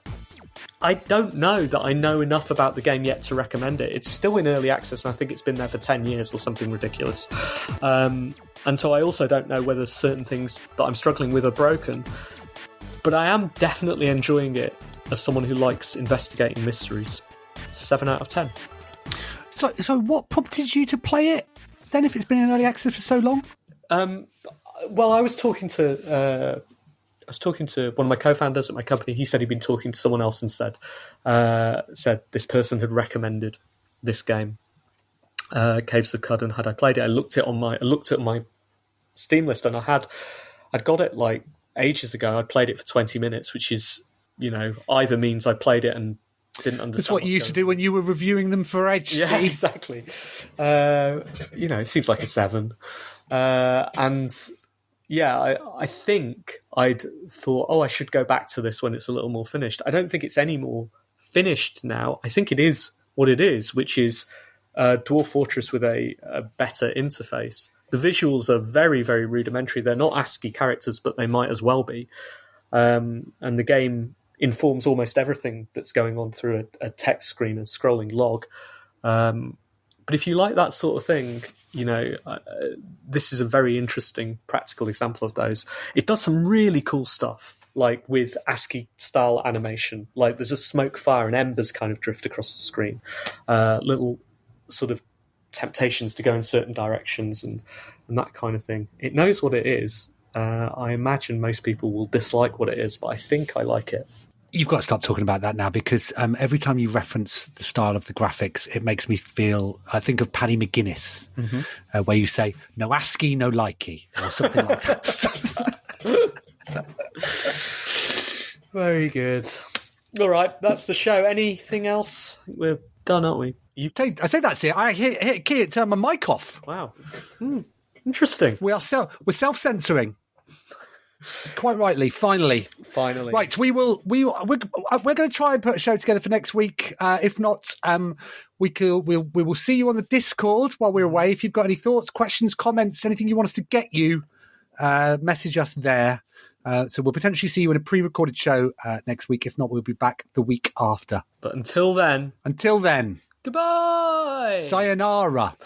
S3: I don't know that I know enough about the game yet to recommend it. It's still in early access, and I think it's been there for 10 years or something ridiculous. And so I also don't know whether certain things that I'm struggling with are broken. But I am definitely enjoying it as someone who likes investigating mysteries. 7 out of 10.
S2: So what prompted you to play it then, if it's been in early access for so long?
S3: Well, I was talking to one of my co-founders at my company. He said he'd been talking to someone else and said this person had recommended this game, Caves of Cud, and had I played it? I looked at my Steam list, and I'd got it like ages ago. I'd played it for 20 minutes, which is, either means I played it and didn't understand.
S2: That's what you used to do when you were reviewing them for Edge.
S3: Yeah,
S2: Steve.
S3: exactly. It seems like a 7, and. Yeah, I think I'd thought, I should go back to this when it's a little more finished. I don't think it's any more finished now. I think it is what it is, which is Dwarf Fortress with a better interface. The visuals are very, very rudimentary. They're not ASCII characters, but they might as well be. And the game informs almost everything that's going on through a text screen and scrolling log. But if you like that sort of thing, this is a very interesting practical example of those. It does some really cool stuff, like with ASCII-style animation. Like there's a smoke, fire, and embers kind of drift across the screen. Little sort of temptations to go in certain directions and that kind of thing. It knows what it is. I imagine most people will dislike what it is, but I think I like it.
S2: You've got to stop talking about that now, because every time you reference the style of the graphics, it makes me feel, I think of Paddy McGuinness, where you say, no ASCII, no likey, or something like that.
S3: Very good. All right, that's the show. Anything else? We're done, aren't we?
S2: I say that's it. I hit a key, it turned my mic off.
S3: Wow. Interesting.
S2: We're self-censoring. Quite rightly, finally. Right, we're going to try and put a show together for next week. If not, we will see you on the Discord while we're away. If you've got any thoughts, questions, comments, anything you want us to get you, message us there. So we'll potentially see you in a pre-recorded show next week. If not, we'll be back the week after.
S3: But until then,
S2: goodbye.
S3: Sayonara.